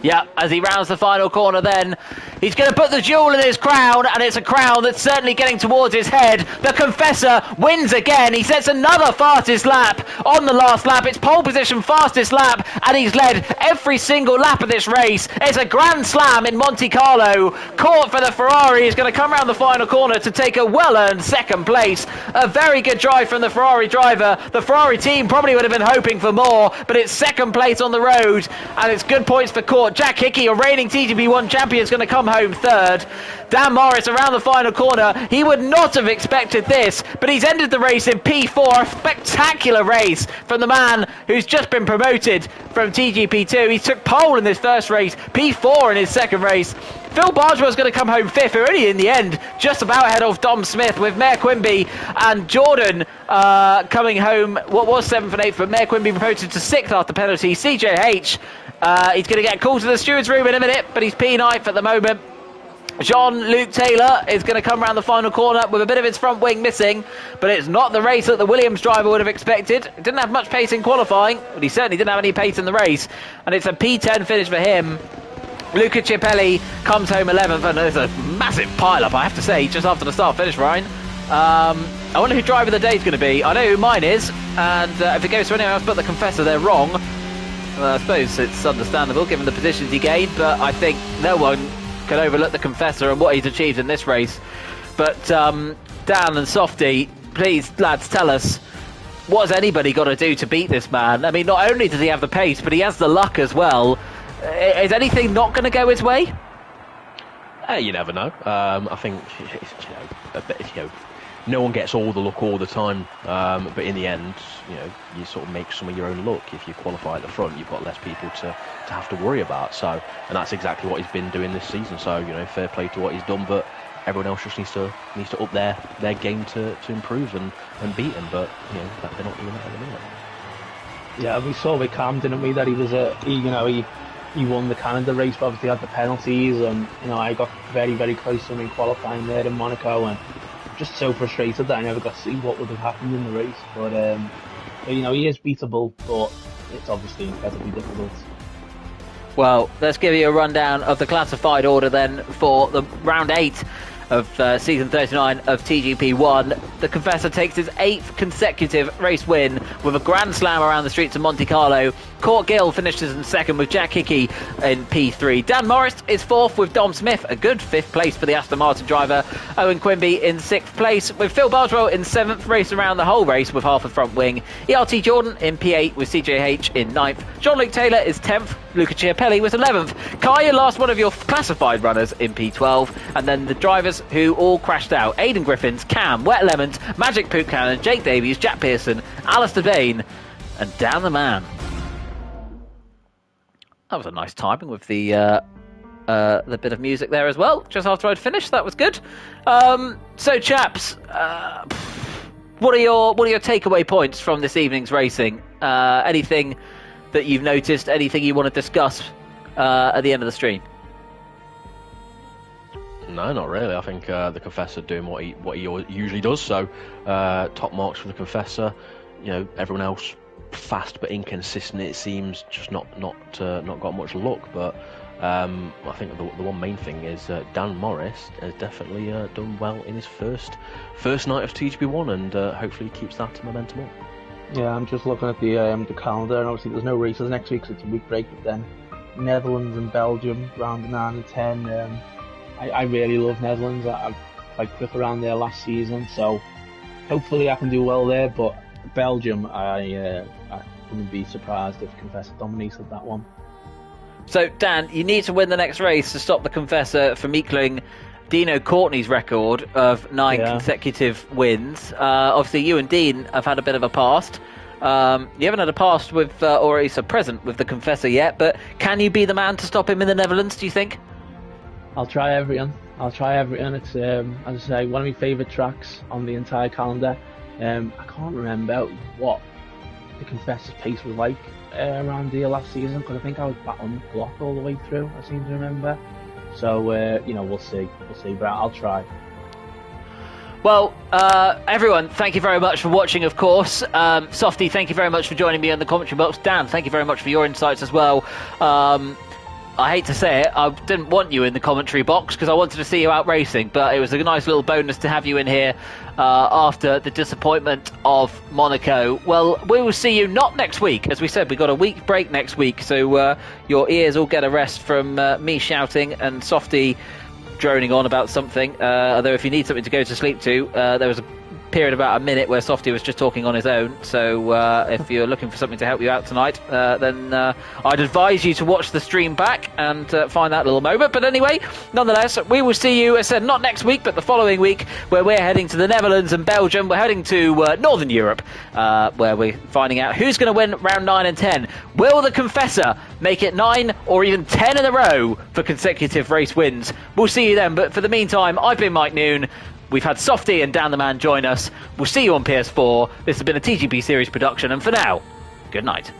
Yeah, as he rounds the final corner then, he's going to put the jewel in his crown, and it's a crown that's certainly getting towards his head. The Confessor wins again. He sets another fastest lap on the last lap. It's pole position fastest lap, and he's led every single lap of this race. It's a grand slam in Monte Carlo. Caught for the Ferrari. He's going to come around the final corner to take a well-earned 2nd place. A very good drive from the Ferrari driver. The Ferrari team probably would have been hoping for more, but it's 2nd place on the road, and it's good points for Court. Jack Hickey, a reigning TGP1 champion, is going to come home 3rd. Dan Morris around the final corner. He would not have expected this, but he's ended the race in P4. A spectacular race from the man who's just been promoted from TGP2. He took pole in this first race, P4 in his second race. Phil Bardwell's going to come home 5th, only in the end, just about ahead of Dom Smith, with Mayor Quimby and Jordan coming home, what was 7th and 8th, but Mayor Quimby promoted to 6th after penalty. CJH, he's going to get called to the steward's room in a minute, but he's P9th at the moment. Jean-Luc Taylor is going to come around the final corner with a bit of his front wing missing, but it's not the race that the Williams driver would have expected. Didn't have much pace in qualifying, but he certainly didn't have any pace in the race, and it's a P10 finish for him. Luca Cippelli comes home 11th, and there's a massive pile-up, I have to say, just after the start-finish, Ryan. I wonder who driver of the day is going to be. I know who mine is, and if it goes to anyone else but the Confessor, they're wrong. I suppose it's understandable, given the positions he gained, but I think no one can overlook the Confessor and what he's achieved in this race. But Dan and Softy, please, lads, tell us, what has anybody got to do to beat this man? I mean, not only does he have the pace, but he has the luck as well. Is anything not going to go his way? You never know. I think no one gets all the luck all the time, but in the end, you sort of make some of your own luck. If you qualify at the front, you've got less people to have to worry about. So, and that's exactly what he's been doing this season. So, fair play to what he's done, but everyone else just needs to up their game to improve and beat him. But they're not doing that at the minute. Yeah, we saw with Cam, didn't we, that he was he won the Canada race, but obviously had the penalties, and I got very, very close to him in qualifying there in Monaco, and just so frustrated that I never got to see what would have happened in the race. But he is beatable, but it's obviously incredibly difficult. Well, let's give you a rundown of the classified order then for the round 8 of season 39 of TGP1. The Confessor takes his 8th consecutive race win with a Grand Slam around the streets of Monte Carlo. Court Gill finishes in 2nd with Jack Hickey in P3. Dan Morris is 4th with Dom Smith, a good 5th place for the Aston Martin driver. Owen Quimby in 6th place with Phil Boswell in 7th, race around the whole race with half a front wing. ERT Jordan in P8 with CJH in 9th. Jean-Luc Taylor is 10th. Luca Chiapelli was 11th. Kaya, last one of your classified runners, in P12. And then the drivers who all crashed out: Aidan Griffins, Cam, Wet Lemons, Magic Poot Cannon, Jake Davies, Jack Pearson, Alistair Bain, and Dan the Man. That was a nice timing with the bit of music there as well, just after I'd finished. That was good. So, chaps, what are your takeaway points from this evening's racing? Anything that you've noticed? Anything you want to discuss at the end of the stream? No, not really. I think the Confessor doing what he usually does. So, top marks for the Confessor. Everyone else fast but inconsistent. It seems just not got much luck. But I think the one main thing is Dan Morris has definitely done well in his first night of TGP1, and hopefully keeps that momentum up. Yeah, I'm just looking at the calendar, and obviously there's no races next week, so it's a week break. But then Netherlands and Belgium round 9 and 10. I really love Netherlands. I played quick around there last season, so hopefully I can do well there. But Belgium, I wouldn't be surprised if Confessor dominated that one. So, Dan, you need to win the next race to stop the Confessor from equaling Dino Courtney's record of 9 consecutive wins. Obviously, you and Dean have had a bit of a past. You haven't had a past with, or at least a present with the Confessor yet, but can you be the man to stop him in the Netherlands, do you think? I'll try everything. It's, as I say, one of my favourite tracks on the entire calendar. I can't remember what the Confessor's pace was like around here last season, because I think I was battling the block all the way through, I seem to remember. So, we'll see, but I'll try. Well, everyone, thank you very much for watching, of course. Softy, thank you very much for joining me in the commentary box. Dan, thank you very much for your insights as well. I hate to say it, I didn't want you in the commentary box because I wanted to see you out racing, but it was a nice little bonus to have you in here after the disappointment of Monaco. Well, we will see you not next week. As we said, we've got a week break next week, so your ears all get a rest from me shouting and Softy droning on about something. Although if you need something to go to sleep to, there was a period about a minute where Softy was just talking on his own, so if you're looking for something to help you out tonight, then I'd advise you to watch the stream back and find that little moment. But anyway, nonetheless, we will see you, as I said, not next week but the following week, where we're heading to the Netherlands and Belgium. We're heading to Northern Europe, where we're finding out who's going to win round 9 and 10. Will the Confessor make it 9 or even 10 in a row for consecutive race wins? We'll see you then, but for the meantime, I've been Mike Noon. We've had Softy and Dan the Man join us. We'll see you on PS4. This has been a TGP Series production, and for now, good night.